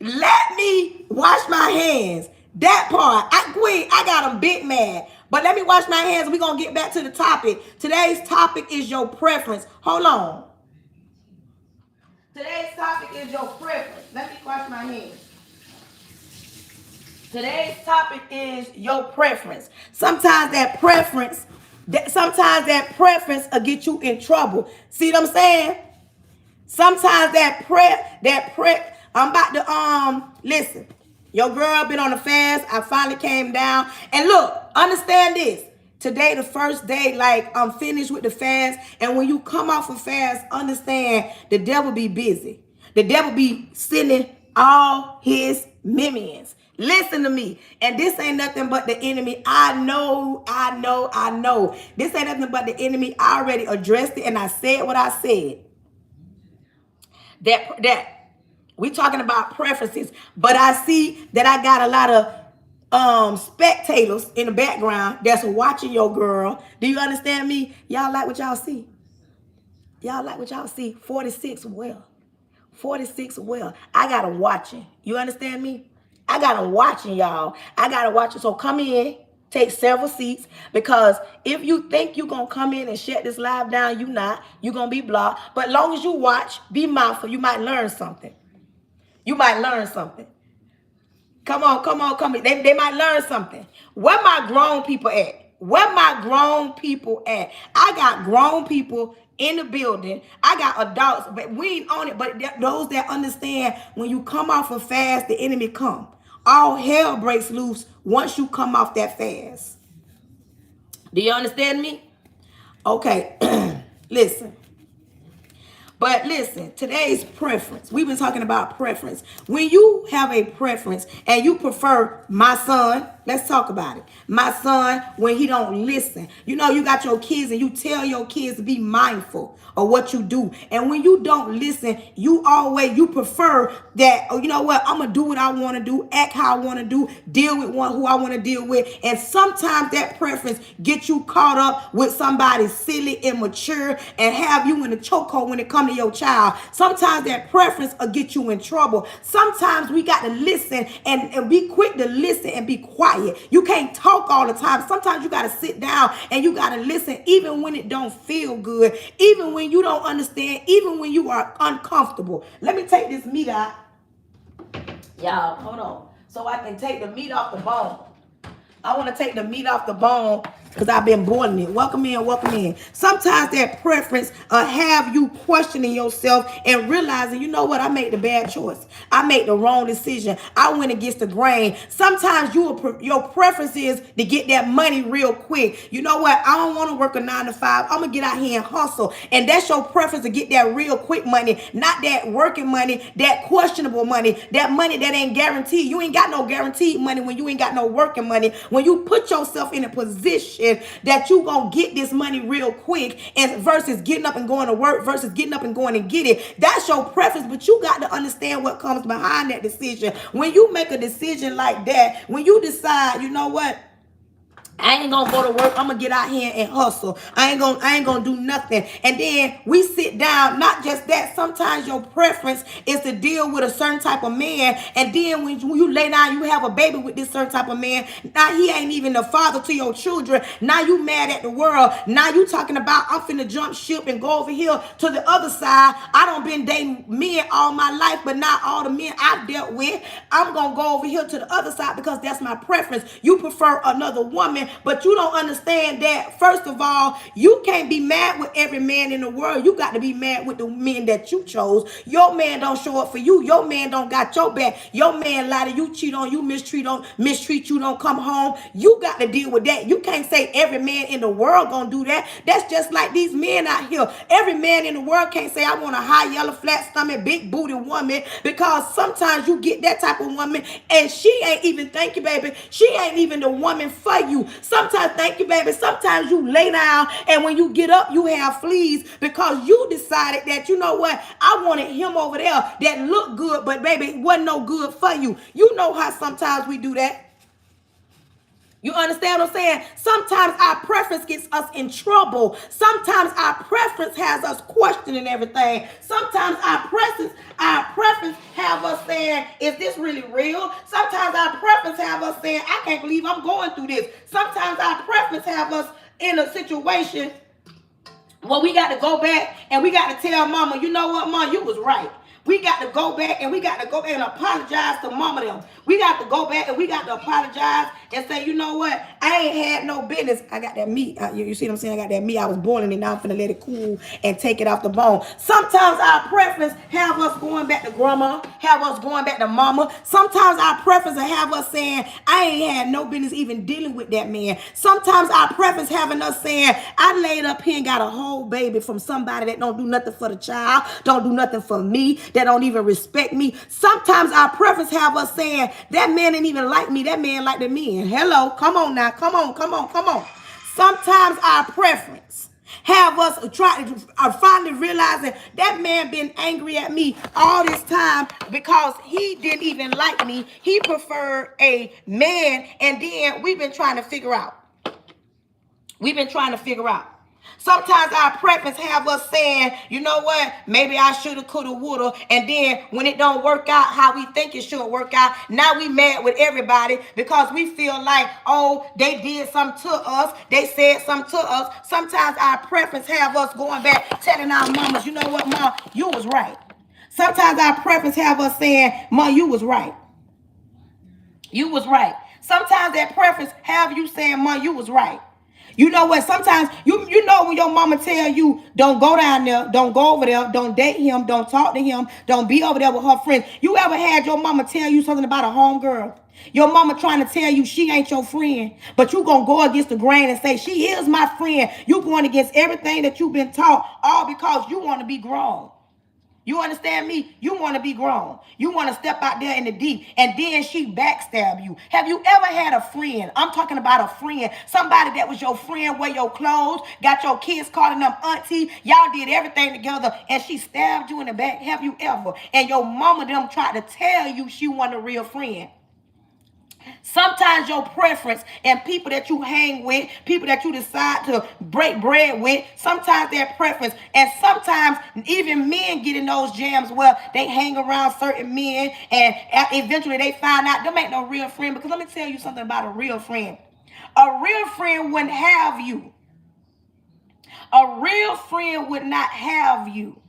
Let me wash my hands. That part. I got them big mad. But let me wash my hands. We're going to get back to the topic. Today's topic is your preference. Hold on. Today's topic is your preference. Let me wash my hands. Today's topic is your preference. Sometimes that preference will get you in trouble. See what I'm saying? Sometimes I'm about to listen. Your girl been on a fast. I finally came down. And look, understand this. Today, the first day, like I'm finished with the fast. And when you come off a fast, understand the devil be busy. The devil be sending all his minions. Listen to me. And this ain't nothing but the enemy. I know. This ain't nothing but the enemy. I already addressed it and I said what I said. That we talking about preferences, but I see that I got a lot of spectators in the background that's watching your girl. Do you understand me? Y'all like what y'all see? Y'all like what y'all see? 46 well. 46 well. I got them watching. You understand me? I got them watching, y'all. I got them watching. So come in. Take several seats, because if you think you're going to come in and shut this live down, you not. You're going to be blocked. But long as you watch, be mindful. You might learn something. You might learn something. Come on, come on, come on. They might learn something. Where my grown people at? Where my grown people at? I got grown people in the building. I got adults, but we ain't on it. But those that understand when you come off a fast, the enemy come. All hell breaks loose once you come off that fast. Do you understand me? Okay, listen. But listen, today's preference. We've been talking about preference. When you have a preference and you prefer my son, let's talk about it. My son, when he don't listen. You know, you got your kids and you tell your kids to be mindful of what you do. And when you don't listen, you prefer that, oh, you know what, I'm going to do what I want to do, act how I want to do, deal with who I want to deal with. And sometimes that preference gets you caught up with somebody silly, immature, and have you in a chokehold when it comes to your child. Sometimes that preference will get you in trouble. Sometimes we got to listen and be quick to listen and be quiet. You can't talk all the time. Sometimes you got to sit down and you got to listen even when it don't feel good, even when you don't understand, even when you are uncomfortable. Let me take this meat out. Y'all, hold on. So I can take the meat off the bone. I want to take the meat off the bone because I've been boiling it. Welcome in, welcome in. Sometimes that preference have you questioning yourself and realizing, you know what, I made the bad choice. I made the wrong decision. I went against the grain. Sometimes your preference is to get that money real quick. You know what, I don't want to work a 9 to 5. I'm going to get out here and hustle. And that's your preference to get that real quick money, not that working money, that questionable money, that money that ain't guaranteed. You ain't got no guaranteed money when you ain't got no working money. When you put yourself in a position that you gonna get this money real quick, and versus getting up and going to work, versus getting up and going and get it, that's your preference. But you got to understand what comes behind that decision. When you make a decision like that, when you decide, you know what, I ain't gonna go to work. I'm gonna get out here and hustle. I ain't gonna do nothing. And then we sit down. Not just that. Sometimes your preference is to deal with a certain type of man. And then when you lay down, you have a baby with this certain type of man. Now he ain't even the father to your children. Now you mad at the world. Now you talking about I'm finna jump ship and go over here to the other side. I done been dating men all my life, but not all the men I've dealt with. I'm gonna go over here to the other side because that's my preference. You prefer another woman. But you don't understand that, first of all, you can't be mad with every man in the world. You got to be mad with the men that you chose. Your man don't show up for you. Your man don't got your back. Your man lie to you, cheat on you, mistreat you, don't come home. You got to deal with that. You can't say every man in the world gonna do that. That's just like these men out here. Every man in the world can't say I want a high yellow flat stomach, big booty woman, because sometimes you get that type of woman and she ain't even, thank you, baby, she ain't even the woman for you. Sometimes, thank you, baby, sometimes you lay down and when you get up, you have fleas because you decided that, you know what, I wanted him over there that looked good, but baby, wasn't no good for you. You know how sometimes we do that. You understand what I'm saying? Sometimes our preference gets us in trouble. Sometimes our preference has us questioning everything. Sometimes our preference have us saying, is this really real? Sometimes our preference have us saying, I can't believe I'm going through this. Sometimes our preference have us in a situation where we got to go back and we got to tell mama, you know what, mom, you was right. We got to go back and we got to go back and apologize to mama them. We got to go back and we got to apologize and say, you know what? I ain't had no business. I got that meat. You see what I'm saying? I got that meat. I was boiling it. Now I'm finna let it cool and take it off the bone. Sometimes our preference have us going back to grandma, have us going back to mama. Sometimes our preference will have us saying, I ain't had no business even dealing with that man. Sometimes our preference having us saying, I laid up here and got a whole baby from somebody that don't do nothing for the child, don't do nothing for me, that don't even respect me. Sometimes our preference have us saying, that man ain't even like me. That man like the men. Hello, come on now. Come on. Sometimes our preference have us finally realizing that man been angry at me all this time because he didn't even like me. He preferred a man, and then we've been trying to figure out. Sometimes our preference have us saying, you know what, maybe I shoulda, coulda, woulda, and then when it don't work out how we think it should work out, now we mad with everybody because we feel like, oh, they did something to us, they said something to us. Sometimes our preference have us going back telling our mamas, you know what, mom, you was right. Sometimes our preference have us saying, Mom, you was right. You was right. Sometimes that preference have you saying, Mom, you was right. You know what? Sometimes you know when your mama tell you don't go down there, don't go over there, don't date him, don't talk to him, don't be over there with her friends. You ever had your mama tell you something about a homegirl? Your mama trying to tell you she ain't your friend, but you gonna go against the grain and say she is my friend. You going against everything that you've been taught, all because you want to be grown. You understand me? You want to be grown. You want to step out there in the deep, and then she backstab you. Have you ever had a friend? I'm talking about a friend. Somebody that was your friend, wear your clothes, got your kids calling them auntie. Y'all did everything together, and she stabbed you in the back. Have you ever? And your mama them tried to tell you she wasn't a real friend. Sometimes your preference and people that you hang with, people that you decide to break bread with, sometimes their preference, and sometimes even men get in those jams where they hang around certain men and eventually they find out them ain't no real friend. Because let me tell you something about a real friend. A real friend wouldn't have you. A real friend would not have you.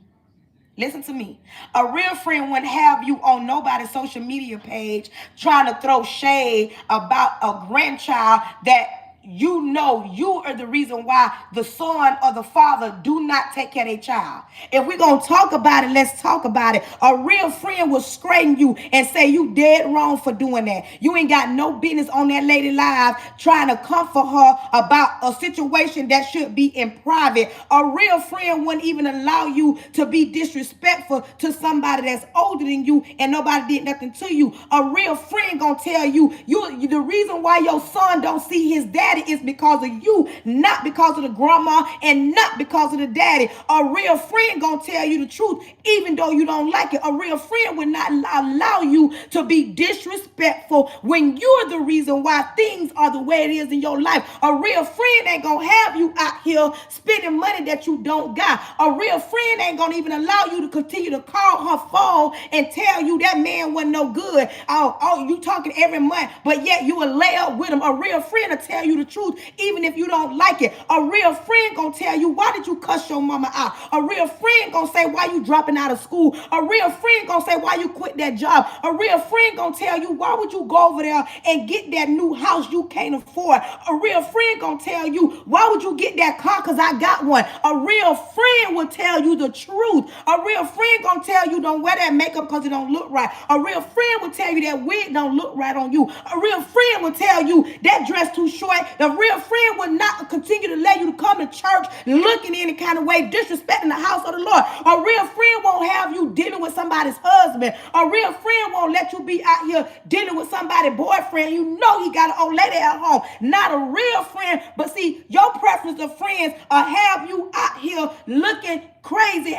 Listen to me. A real friend wouldn't have you on nobody's social media page trying to throw shade about a grandchild that you know you are the reason why the son or the father do not take care of their child. If we're going to talk about it, let's talk about it. A real friend will scream you and say you dead wrong for doing that. You ain't got no business on that lady live trying to comfort her about a situation that should be in private. A real friend wouldn't even allow you to be disrespectful to somebody that's older than you and nobody did nothing to you. A real friend gonna tell you the reason why your son don't see his daddy is because of you, not because of the grandma and not because of the daddy. A real friend gonna tell you the truth even though you don't like it. A real friend would not allow you to be disrespectful when you're the reason why things are the way it is in your life. A real friend ain't gonna have you out here spending money that you don't got. A real friend ain't gonna even allow you to continue to call her phone and tell you that man wasn't no good. Oh, you talking every month, but yet you will lay up with him. A real friend will tell you the truth even if you don't like it. A real friend gonna tell you, why did you cuss your mama out? A real friend gonna say, why you dropping out of school? A real friend gonna say, why you quit that job? A real friend gonna tell you, why would you go over there and get that new house you can't afford? A real friend gonna tell you, why would you get that car? Because I got one. A real friend will tell you the truth. A real friend gonna tell you, don't wear that makeup because it don't look right. A real friend will tell you that wig don't look right on you. A real friend will tell you that dress too short. The real friend will not continue to let you to come to church looking any kind of way, disrespecting the house of the Lord. A real friend won't have you dealing with somebody's husband. A real friend won't let you be out here dealing with somebody's boyfriend. You know he got an old lady at home. Not a real friend, but see, your preference of friends have you out here looking crazy.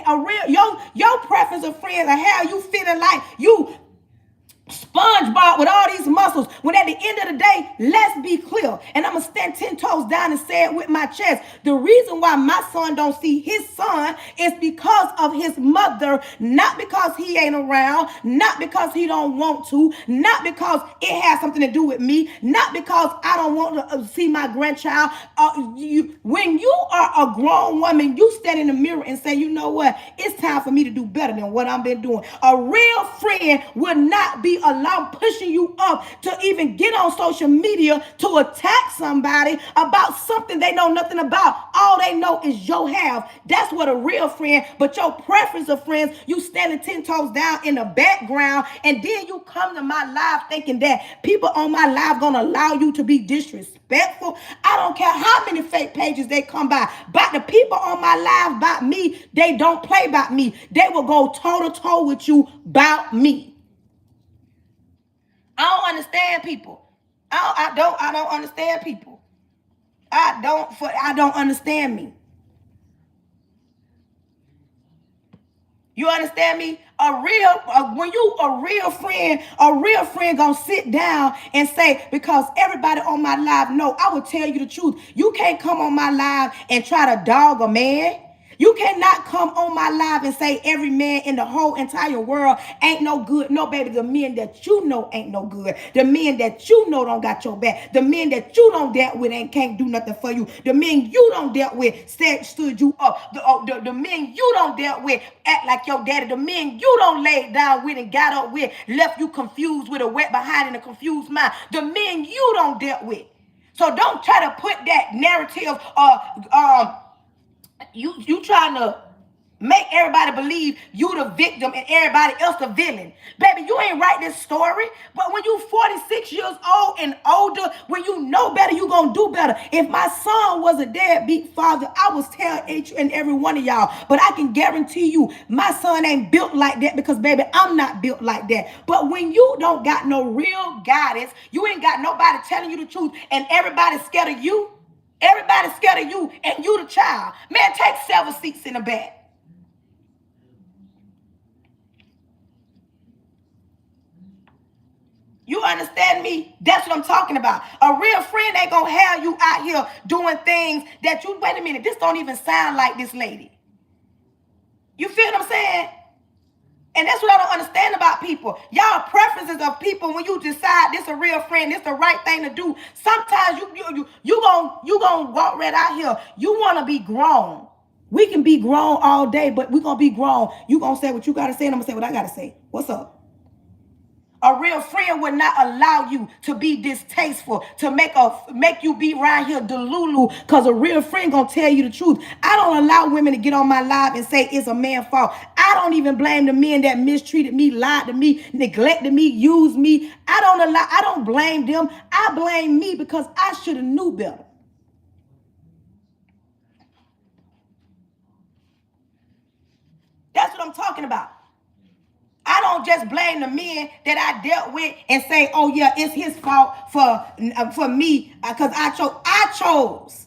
Your preference of friends have you feeling like you SpongeBob with all these muscles, when at the end of the day, let's be clear, and I'm gonna stand 10 toes down and say it with my chest. The reason why my son don't see his son is because of his mother, not because he ain't around, not because he don't want to, not because it has something to do with me, not because I don't want to see my grandchild. When you are a grown woman, you stand in the mirror and say, you know what, it's time for me to do better than what I've been doing. A real friend will not be allowed pushing you up to even get on social media to attack somebody about something they know nothing about. All they know is your have. That's what a real friend, but your preference of friends, you standing 10 toes down in the background, and then you come to my live thinking that people on my live gonna allow you to be disrespectful. I don't care how many fake pages they come by, but the people on my live about me, they don't play about me. They will go toe to toe with you about me. I don't understand people. I don't understand people. I don't understand me. You understand me? When you a real friend gonna sit down and say, because everybody on my live know, I will tell you the truth. You can't come on my live and try to dog a man. You cannot come on my live and say every man in the whole entire world ain't no good. No, baby, the men that you know ain't no good. The men that you know don't got your back. The men that you don't dealt with ain't can't do nothing for you. The men you don't dealt with stood you up. The men you don't dealt with act like your daddy. The men you don't lay down with and got up with left you confused with a wet behind and a confused mind. The men you don't dealt with. So don't try to put that narrative you trying to make everybody believe you the victim and everybody else the villain. Baby, you ain't write this story. But when you 46 years old and older, when you know better, you gonna do better. If my son was a deadbeat father, I would tell each and every one of y'all. But I can guarantee you, my son ain't built like that because, baby, I'm not built like that. But when you don't got no real guidance, you ain't got nobody telling you the truth, and everybody's scared of you. Everybody's scared of you, and you the child. Man, take 7 seats in the back. You understand me? That's what I'm talking about. A real friend ain't gonna have you out here doing things that you, wait a minute, this don't even sound like this lady. You feel what I'm saying? And that's what I don't understand about people. Y'all preferences of people when you decide this a real friend, this the right thing to do. Sometimes you gonna walk right out here. You wanna be grown. We can be grown all day, but we gonna be grown. You gonna say what you gotta say, and I'm gonna say what I gotta say. What's up? A real friend would not allow you to be distasteful, to make you be around here delulu, because a real friend gonna tell you the truth. I don't allow women to get on my live and say it's a man's fault. I don't even blame the men that mistreated me, lied to me, neglected me, used me. I don't blame them. I blame me because I should have knew better. That's what I'm talking about. I don't just blame the men that I dealt with and say, oh yeah, it's his fault for me because I chose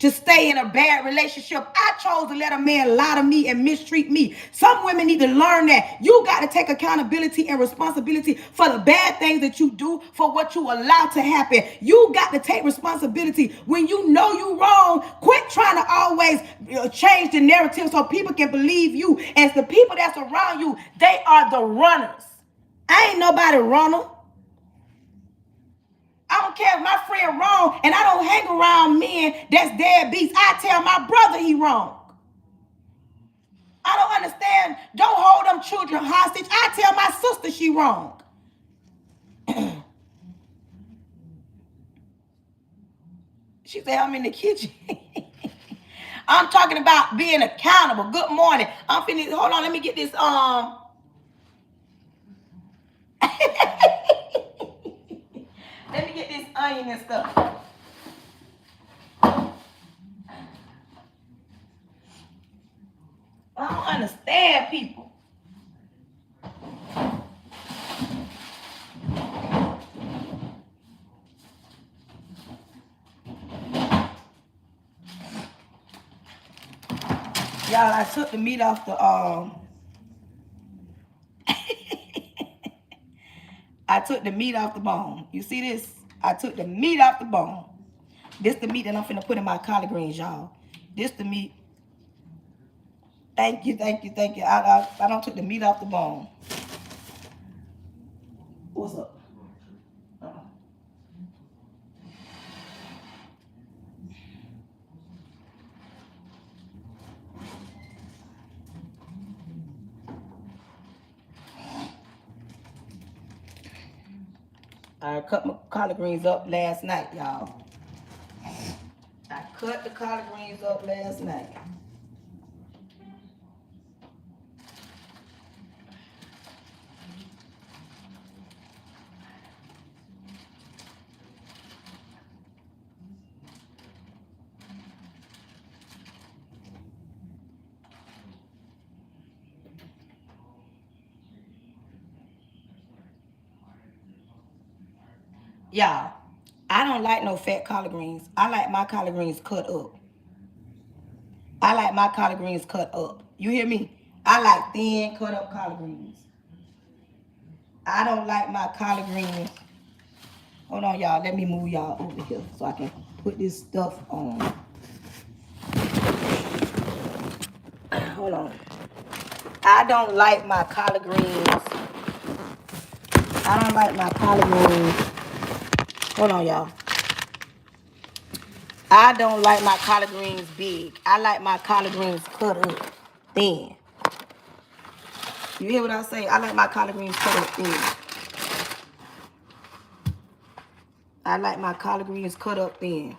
to stay in a bad relationship. I chose to let a man lie to me and mistreat me. Some women need to learn that you got to take accountability and responsibility for the bad things that you do, for what you allow to happen. You got to take responsibility. When you know you wrong, quit trying to always change the narrative so people can believe you. And the people that's around you, they are the runners. I ain't nobody runner. I don't care if my friend wrong, and I don't hang around men that's deadbeats. I tell my brother he wrong. I don't understand. Don't hold them children hostage. I tell my sister she wrong. She said, I'm in the kitchen. I'm talking about being accountable. Good morning. I'm finna, hold on, let me get this, let me get this onion and stuff. I don't understand people. Y'all, I took the meat off the I took the meat off the bone. You see this? I took the meat off the bone. This the meat that I'm finna put in my collard greens, y'all. This the meat. Thank you, thank you, thank you. I don't took the meat off the bone. What's up? I cut my collard greens up last night, y'all. I cut the collard greens up last night. Y'all, I don't like no fat collard greens. I like my collard greens cut up. I like my collard greens cut up. You hear me? I like thin cut up collard greens. I don't like my collard greens. Hold on, y'all. Let me move y'all over here so I can put this stuff on. Hold on. I don't like my collard greens. I don't like my collard greens. Hold on, y'all. I don't like my collard greens big. I like my collard greens cut up thin. You hear what I say? I like my collard greens cut up thin. I like my collard greens cut up thin.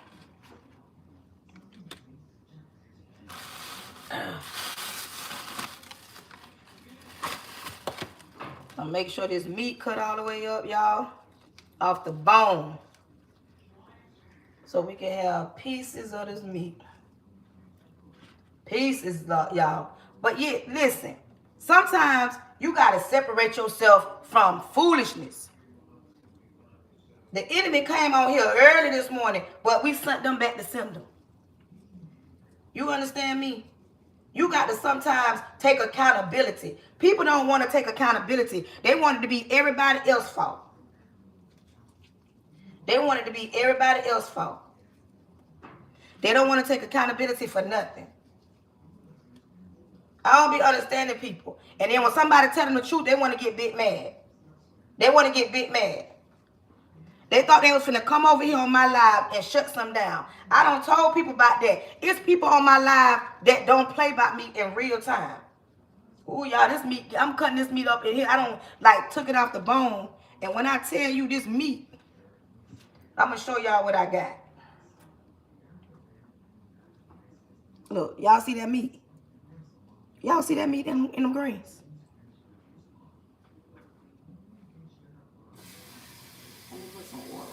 I'll make sure this meat cut all the way up, y'all. Off the bone. So we can have pieces of this meat. Pieces, y'all. But yeah, listen. Sometimes you got to separate yourself from foolishness. The enemy came on here early this morning, but we sent them back to send them. You understand me? You got to sometimes take accountability. People don't want to take accountability. They want it to be everybody else's fault. They want it to be everybody else's fault. They don't want to take accountability for nothing. I don't be understanding people. And then when somebody tell them the truth, they want to get big mad. They want to get big mad. They thought they was finna come over here on my live and shut some down. I done told people about that. It's people on my live that don't play about me in real time. Ooh, y'all, this meat, I'm cutting this meat up in here. I don't, like, took it off the bone. And when I tell you this meat, I'm going to show y'all what I got. Look, y'all see that meat? Y'all see that meat in them greens? Let me put some water.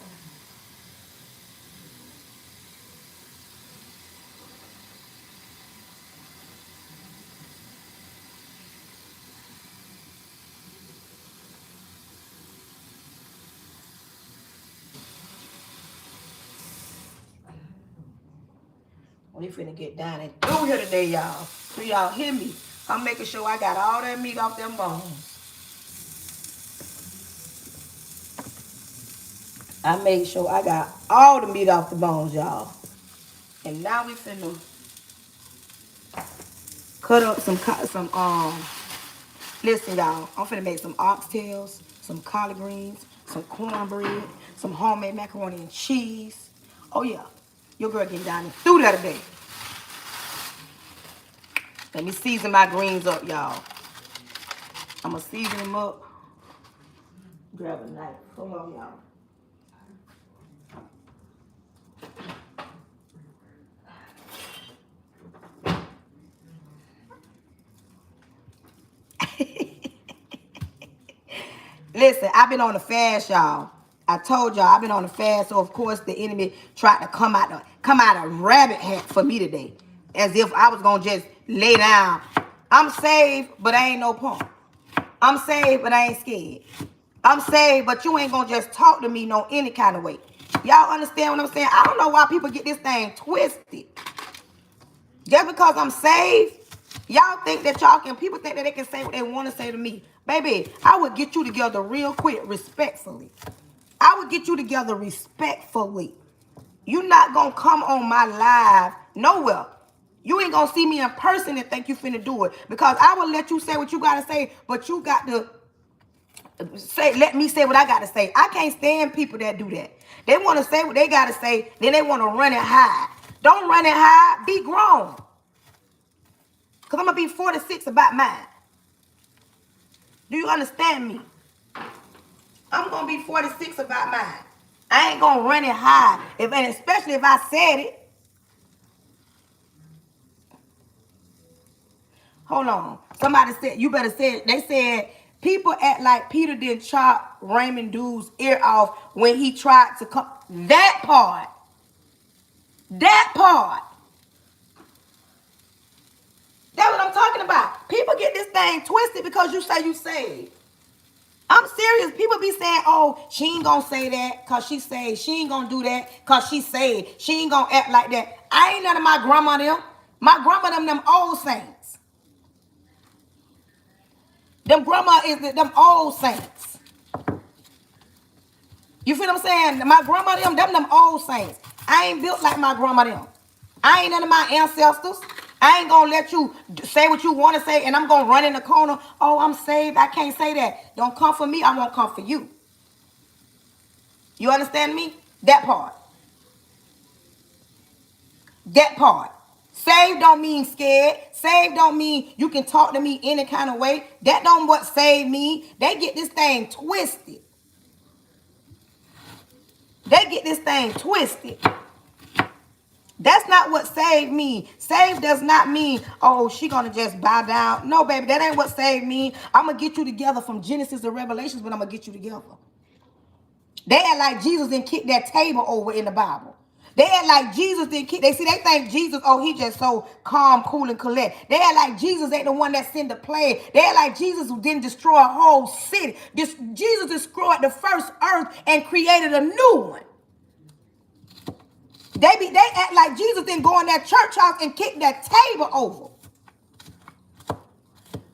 We finna get down and through here today, y'all. So y'all hear me? I'm making sure I got all that meat off them bones. I made sure I got all the meat off the bones, y'all. And now we finna cut up listen, y'all. I'm finna make some oxtails, some collard greens, some cornbread, some homemade macaroni and cheese. Oh yeah, your girl getting down and through that today. Let me season my greens up, y'all. I'm gonna season them up. Grab a knife. Hold on, y'all. Listen, I've been on a fast, y'all. I told y'all I've been on a fast, so of course the enemy tried to come out a rabbit hat for me today, as if I was gonna just lay down. I'm saved, but I ain't no punk. I'm saved, but I ain't scared. I'm saved, but you ain't gonna just talk to me no any kind of way. Y'all understand what I'm saying? I don't know why people get this thing twisted. Just because I'm saved, y'all think that y'all can, people think that they can say what they want to say to me. Baby, I would get you together real quick, respectfully. I would get you together respectfully. You're not going to come on my live nowhere. You ain't going to see me in person and think you finna do it. Because I will let you say what you got to say, but you got to let me say what I got to say. I can't stand people that do that. They want to say what they got to say, then they want to run it high. Don't run it high. Be grown. Because I'm going to be 46 about mine. Do you understand me? I'm going to be 46 about mine. I ain't going to run it high. And especially if I said it. Hold on. Somebody said, you better say it. They said, people act like Peter didn't chop Raymond Dude's ear off when he tried to come. That part. That part. That's what I'm talking about. People get this thing twisted because you say you saved. I'm serious. People be saying, oh, she ain't gonna say that because she saved. She ain't gonna do that because she saved. She ain't gonna act like that. I ain't none of my grandma them. My grandma them old saints. Them grandma is them old saints. You feel what I'm saying? My grandma them old saints. I ain't built like my grandma them. I ain't none of my ancestors. I ain't gonna let you say what you want to say, and I'm gonna run in the corner. Oh, I'm saved. I can't say that. Don't come for me. I won't come for you. You understand me? That part. That part. Saved don't mean scared. Saved don't mean you can talk to me any kind of way. That don't what save me. They get this thing twisted. They get this thing twisted. That's not what saved me. Saved does not mean, oh, she gonna just bow down. No, baby, that ain't what saved me. I'm gonna get you together from Genesis to Revelations, but I'm gonna get you together. They act like Jesus didn't kick that table over in the Bible. They act like Jesus didn't kick. They think Jesus, oh, he just so calm, cool, and collect. They act like Jesus ain't the one that sent the plague. They act like Jesus didn't destroy a whole city. Jesus destroyed the first earth and created a new one. They act like Jesus didn't go in that church house and kick that table over.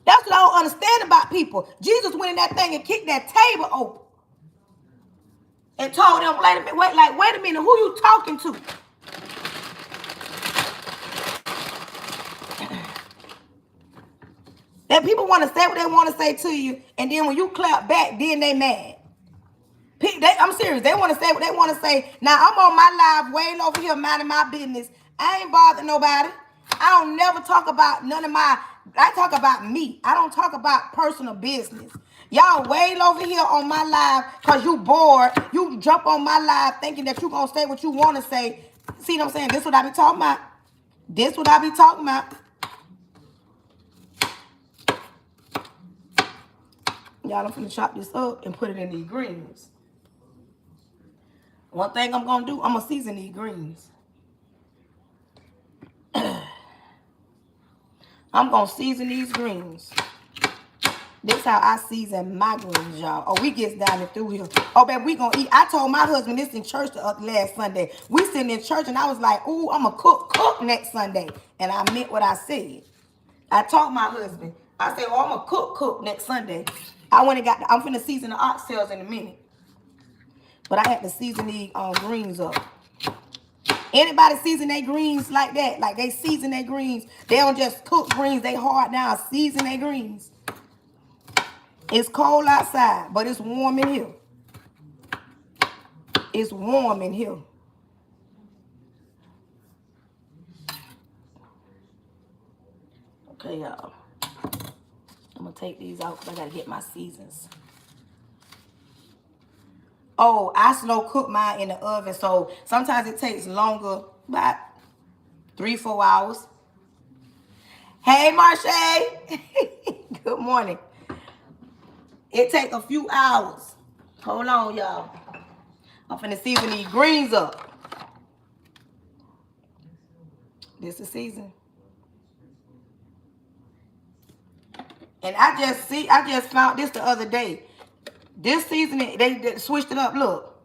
That's what I don't understand about people. Jesus went in that thing and kicked that table over. And told them, wait a minute, who you talking to? And people want to say what they want to say to you, and then when you clap back, then they mad. I'm serious. They want to say what they want to say. Now, I'm on my live way over here minding my business. I ain't bothering nobody. I don't never talk about I talk about me. I don't talk about personal business. Y'all way over here on my live because you bored. You jump on my live thinking that you going to say what you want to say. See what I'm saying? This what I be talking about. This what I be talking about. Y'all, I'm finna chop this up and put it in these greens. One thing I'm going to do, I'm going to season these greens. I'm going to season these greens. This how I season my greens, y'all. Oh, we gets down and through here. Oh, baby, we going to eat. I told my husband this in church last Sunday. We sitting in church, and I was like, ooh, I'm going to cook next Sunday. And I meant what I said. I told my husband. I said, oh, I'm going to cook next Sunday. I'm finna season the oxtails in a minute. But I had to season these greens up. Anybody season their greens like that? Like they season their greens. They don't just cook greens. They hard down, season their greens. It's cold outside, but it's warm in here. It's warm in here. Okay, y'all. I'm going to take these out because I got to get my seasons. Oh, I slow cook mine in the oven, so sometimes it takes longer, about 3-4 hours. Hey, Marche. Good morning. It takes a few hours. Hold on, y'all. I'm finna season these greens up. This is season. And I just found this the other day. This seasoning, they switched it up. Look,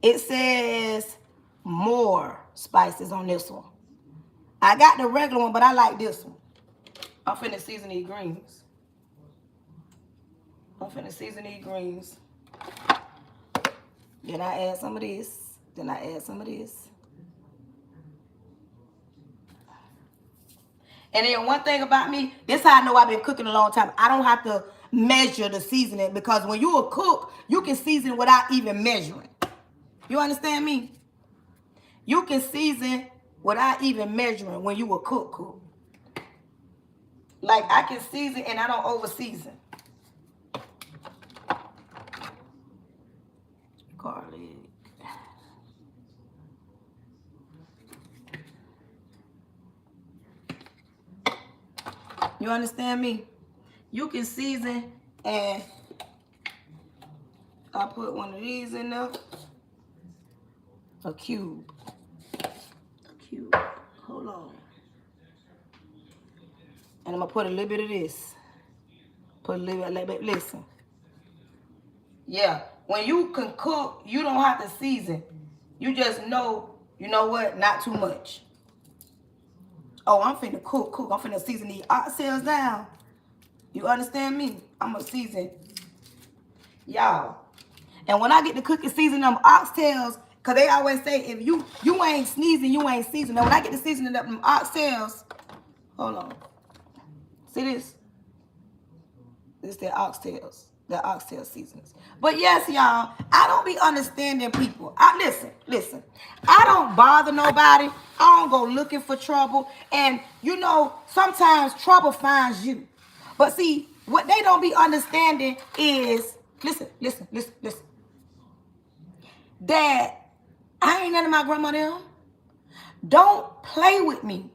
it says more spices on this one. I got the regular one, but I like this one. I'm finna season these greens. Then I add some of this. Then I add some of this. And then one thing about me, this is how I know I've been cooking a long time. I don't have to measure the seasoning because when you a cook, you can season without even measuring. You understand me? You can season without even measuring when you a cook. Like I can season and I don't over season. Garlic. You understand me? You can season, and I put one of these in there. A cube. Hold on. And I'm going to put a little bit of this. Put a little bit, listen. Yeah, when you can cook, you don't have to season. You just know, you know what, not too much. Oh, I'm finna cook. I'm finna season these oxtails down. You understand me? I'm gonna season. Y'all. And when I get to cooking season them oxtails, because they always say, if you ain't sneezing, you ain't seasoning. Now, when I get to seasoning up them oxtails, Hold on. See this? This their oxtails. Their oxtail seasonings. But yes, y'all, I don't be understanding people. Listen. I don't bother nobody. I don't go looking for trouble. And you know, sometimes trouble finds you. But see, what they don't be understanding is, listen. That I ain't none of my grandma them. Don't play with me.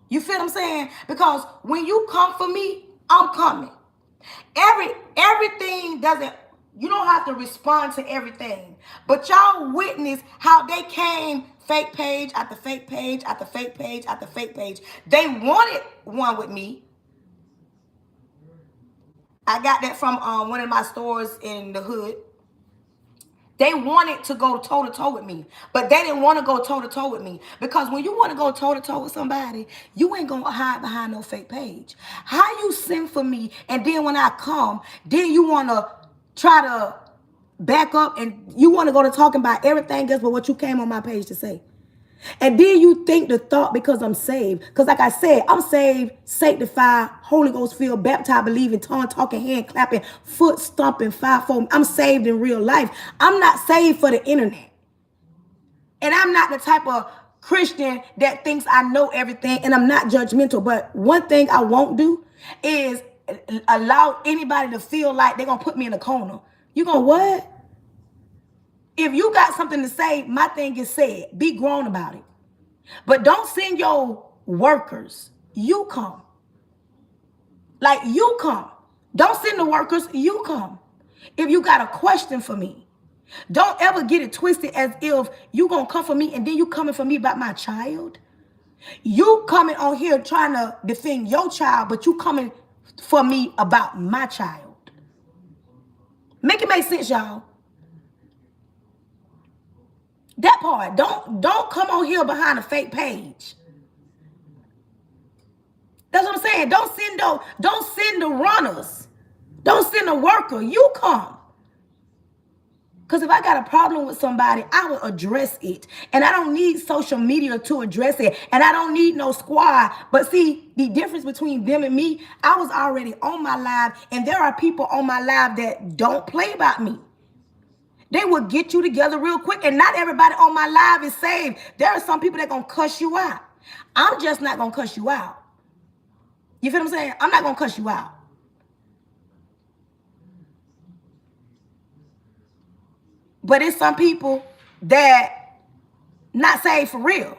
You feel what I'm saying? Because when you come for me, I'm coming. Everything doesn't, you don't have to respond to everything. But y'all witness how they came fake page after fake page after fake page after fake page. They wanted one with me. I got that from one of my stores in the hood. They wanted to go toe-to-toe with me, but they didn't want to go toe-to-toe with me. Because when you want to go toe-to-toe with somebody, you ain't going to hide behind no fake page. How you send for me, and then when I come, then you want to try to back up, and you want to go to talking about everything else but what you came on my page to say. And then you think the thought because I'm saved. Because like I said, I'm saved, sanctified, Holy Ghost filled, baptized, believing, tongue talking, hand clapping, foot stomping, fivefold. I'm saved in real life. I'm not saved for the internet. And I'm not the type of Christian that thinks I know everything, and I'm not judgmental. But one thing I won't do is allow anybody to feel like they're going to put me in a corner. You going to what? If you got something to say, my thing is said. Be grown about it. But don't send your workers. You come. Like, you come. Don't send the workers. You come. If you got a question for me, don't ever get it twisted as if you going to come for me and then you coming for me about my child. You coming on here trying to defend your child, but you coming for me about my child. Make it make sense, y'all. That part. Don't come on here behind a fake page. That's what I'm saying. Don't send the runners. Don't send the worker. You come. Because if I got a problem with somebody, I will address it. And I don't need social media to address it. And I don't need no squad. But see, the difference between them and me, I was already on my live. And there are people on my live that don't play about me. They will get you together real quick. And not everybody on my live is saved. There are some people that going to cuss you out. I'm just not going to cuss you out. You feel what I'm saying? I'm not going to cuss you out. But it's some people that not saved for real.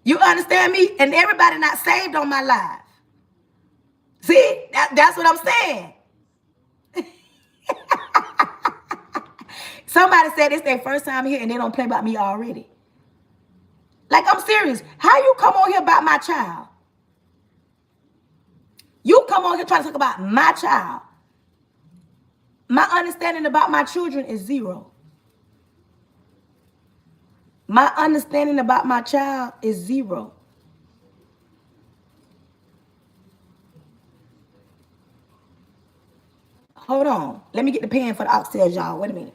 You understand me? And everybody not saved on my live. See, that's what I'm saying. Somebody said it's their first time here and they don't play about me already. Like, I'm serious. How you come on here about my child? You come on here trying to talk about my child. My understanding about my children is zero. My understanding about my child is zero. Hold on. Let me get the pen for the oxtails, y'all. Wait a minute.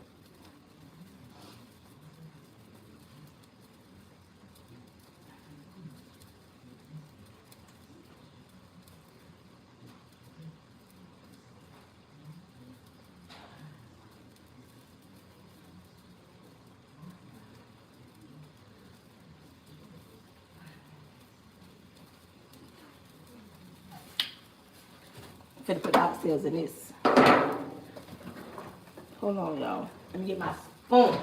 I'm finna put the oxtails in this. Hold on, y'all. Let me get my spoon.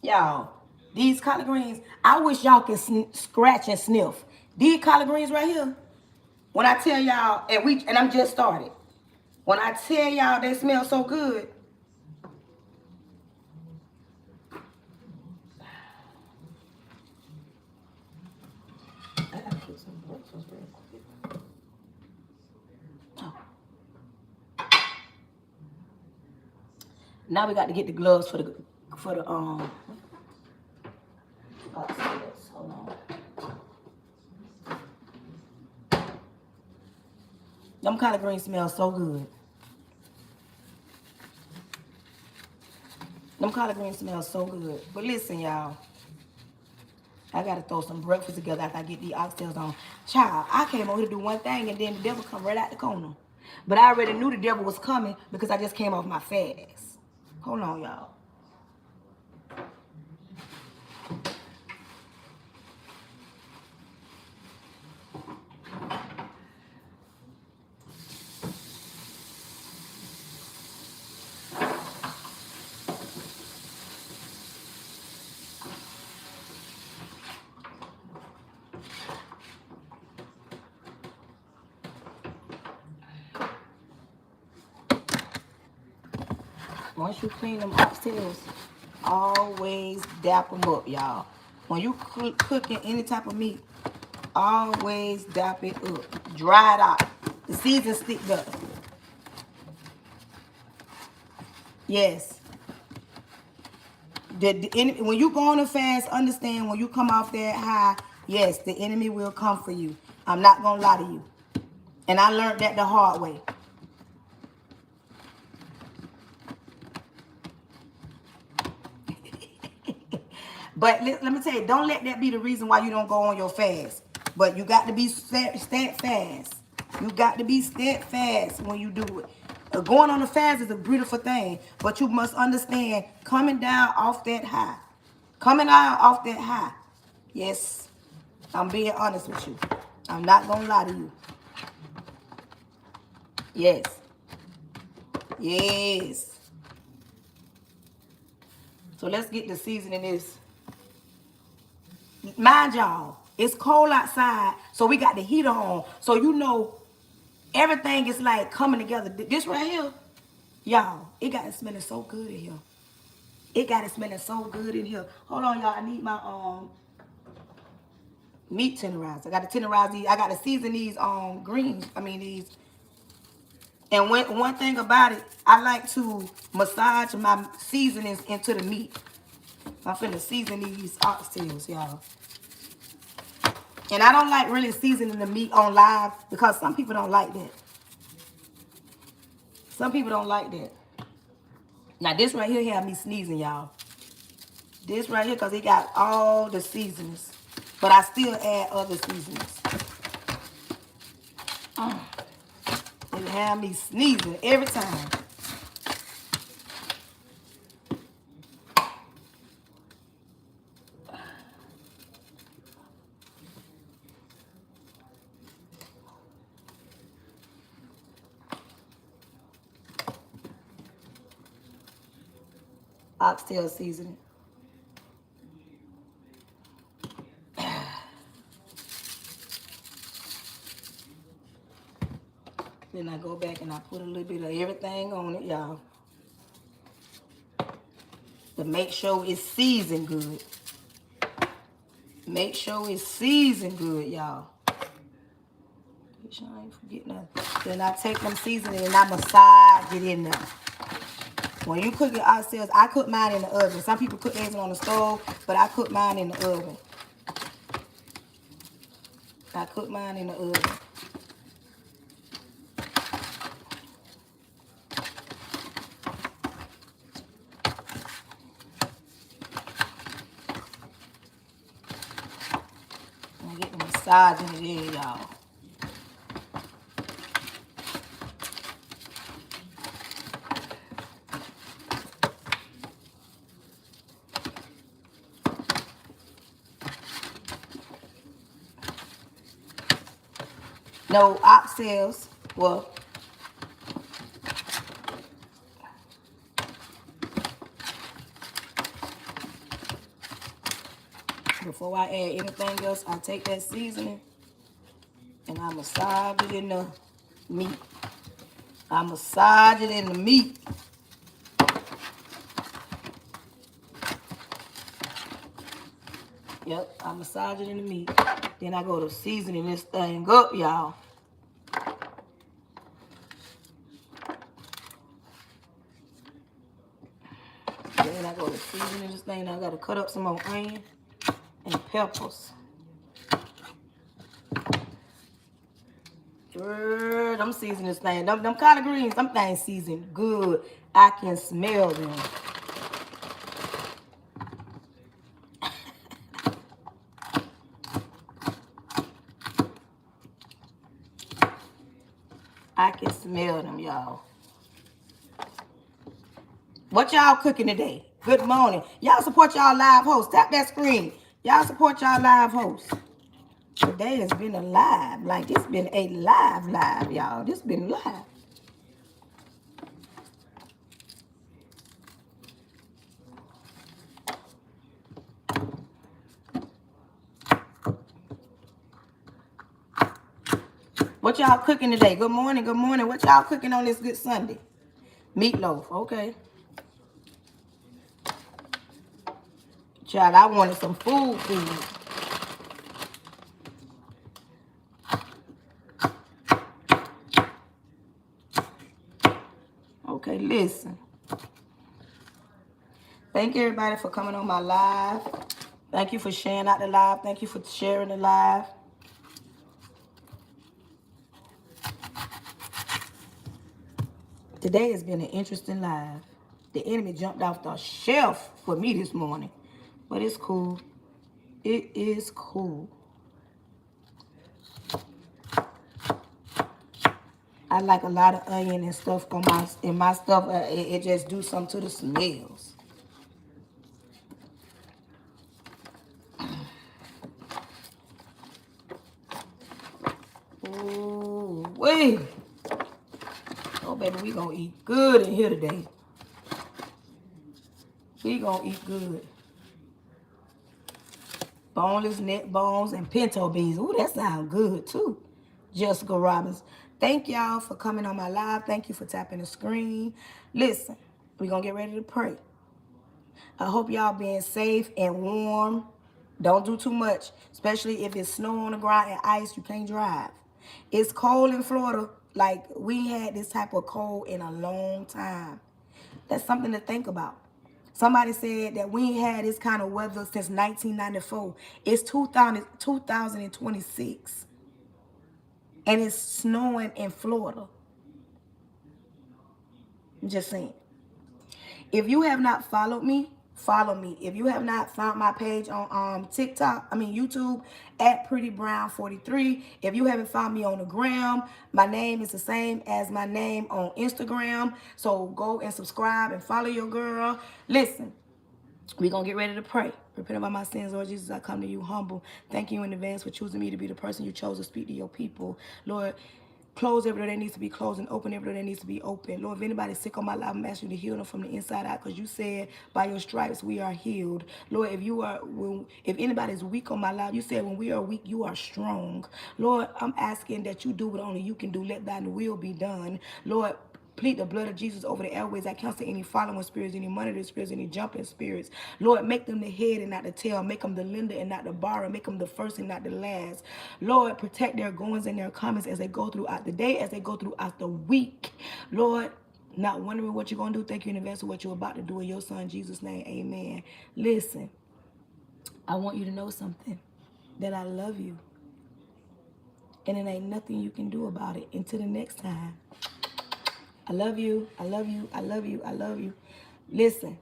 Y'all, these collard greens, I wish y'all could scratch and sniff. These collard greens right here, when I tell y'all, and I'm just started. When I tell y'all they smell so good, I gotta put some breakfast real quick. Oh. Now we got to get the gloves for the Hold on. Them collard greens smell so good. Them collard greens smell so good. But listen, y'all. I got to throw some breakfast together after I get these oxtails on. Child, I came over here to do one thing, and then the devil come right out the corner. But I already knew the devil was coming because I just came off my fast. Hold on, y'all. Once you clean them oxtails, always dap them up, y'all. When you cooking any type of meat, always dap it up. Dry it out. The season stick better. Yes. When you go on a fast, understand when you come off that high, yes, the enemy will come for you. I'm not going to lie to you. And I learned that the hard way. But let me tell you, don't let that be the reason why you don't go on your fast. But you got to be steadfast. You got to be steadfast when you do it. Going on a fast is a beautiful thing. But you must understand, coming down off that high. Coming down off that high. Yes, I'm being honest with you. I'm not going to lie to you. Yes. Yes. So let's get the seasoning this. Mind y'all, it's cold outside, so we got the heater on. So you know, everything is like coming together. This right here, y'all, it got it smelling so good in here. It got it smelling so good in here. Hold on, y'all. I need my meat tenderizer. I got to tenderize these. I got to season these greens. I mean these. And one thing about it, I like to massage my seasonings into the meat. I'm finna season these oxtails, y'all. And I don't like really seasoning the meat on live because some people don't like that. Some people don't like that. Now, this right here have me sneezing, y'all. This right here, because it got all the seasonings. But I still add other seasonings. It have me sneezing every time. Oxtail seasoning. Then I go back and I put a little bit of everything on it, y'all. To make sure it's seasoned good. Make sure it's seasoned good, y'all. Make sure I ain't forget nothing. Then I take them seasoning and I massage it in there. When you cook your oxtails, I cook mine in the oven. Some people cook theirs on the stove, but I cook mine in the oven. I cook mine in the oven. I get the massaging it in, y'all. No oxtails. Well, before I add anything else, I take that seasoning and I massage it in the meat. I massage it in the meat. Yep, I massage it in the meat. Then I go to seasoning this thing up, y'all. Then I go to seasoning this thing. I got to cut up some more onion and peppers. Girl, them seasonings things. Them collard greens, them things seasoned good. I can smell them. I can smell them, y'all. What y'all cooking today? Good morning. Y'all support y'all live host. Tap that screen. Y'all support y'all live host. Today has been a live. Like, this been a live, y'all. This been live. What y'all cooking today? Good morning, good morning. What y'all cooking on this good Sunday? Meatloaf, okay. Child, I wanted some food. Okay, listen. Thank everybody for coming on my live. Thank you for sharing out the live. Thank you for sharing the live. Today has been an interesting live. The enemy jumped off the shelf for me this morning. But it's cool. It is cool. I like a lot of onion and stuff on my stuff. It just do something to the smells. Ooh, wait. Oh, baby, we gonna eat good in here today. We gonna eat good. Boneless neck bones and pinto beans. Ooh, that sounds good too. Jessica Robbins. Thank y'all for coming on my live. Thank you for tapping the screen. Listen, we're going to get ready to pray. I hope y'all being safe and warm. Don't do too much, especially if it's snow on the ground and ice, you can't drive. It's cold in Florida. Like, we had this type of cold in a long time. That's something to think about. Somebody said that we ain't had this kind of weather since 1994. It's 2026. And it's snowing in Florida. I'm just saying. If you have not followed me, follow me. If you have not found my page on YouTube, at PrettyBrown43. If you haven't found me on the gram, my name is the same as my name on Instagram. So go and subscribe and follow your girl. Listen, we're going to get ready to pray. Repent of all my sins, Lord Jesus, I come to you humble. Thank you in advance for choosing me to be the person you chose to speak to your people. Lord, close every door that needs to be closed and open every door that needs to be open. Lord, if anybody's sick on my life, I'm asking you to heal them from the inside out, because you said by your stripes we are healed. Lord, if anybody's weak on my life, you said when we are weak, you are strong. Lord, I'm asking that you do what only you can do. Let thine will be done. Lord, plead the blood of Jesus over the airways. I cancel any following spirits, any monitoring spirits, any jumping spirits. Lord, make them the head and not the tail. Make them the lender and not the borrower. Make them the first and not the last. Lord, protect their goings and their comings as they go throughout the day, as they go throughout the week. Lord, not wondering what you're going to do. Thank you in advance for what you're about to do in your son, Jesus' name. Amen. Listen, I want you to know something, that I love you. And it ain't nothing you can do about it. Until the next time. I love you. I love you. I love you. I love you. Listen,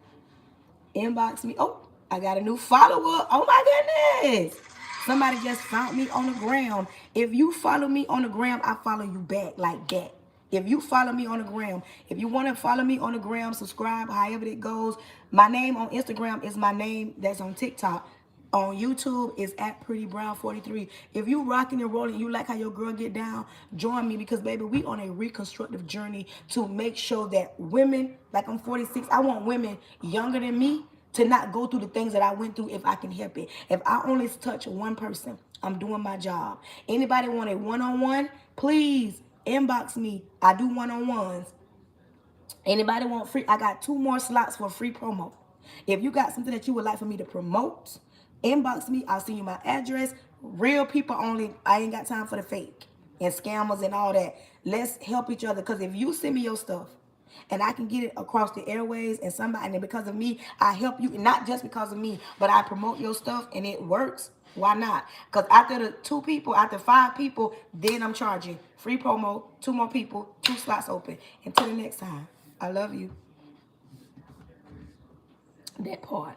inbox me. Oh, I got a new follower. Oh, my goodness. Somebody just found me on the gram. If you follow me on the gram, I follow you back like that. If you follow me on the gram, if you want to follow me on the gram, subscribe, however it goes. My name on Instagram is my name that's on TikTok. On YouTube is at PrettyBrown43. If you rocking and rolling, you like how your girl get down, join me, because baby, we on a reconstructive journey to make sure that women, like I'm 46, I want women younger than me to not go through the things that I went through if I can help it. If I only touch one person, I'm doing my job. Anybody want a one-on-one, please inbox me. I do one-on-ones. Anybody want free? I got 2 more slots for free promo. If you got something that you would like for me to promote, inbox me. I'll send you my address. Real people only. I ain't got time for the fake and scammers and all that. Let's help each other, because if you send me your stuff and I can get it across the airways, and because of me, I help you, not just because of me, but I promote your stuff and it works, Why not? Because after the 2 people, after 5 people, then I'm charging. Free promo, 2 more people, 2 slots open. Until the next time, I love you. That part.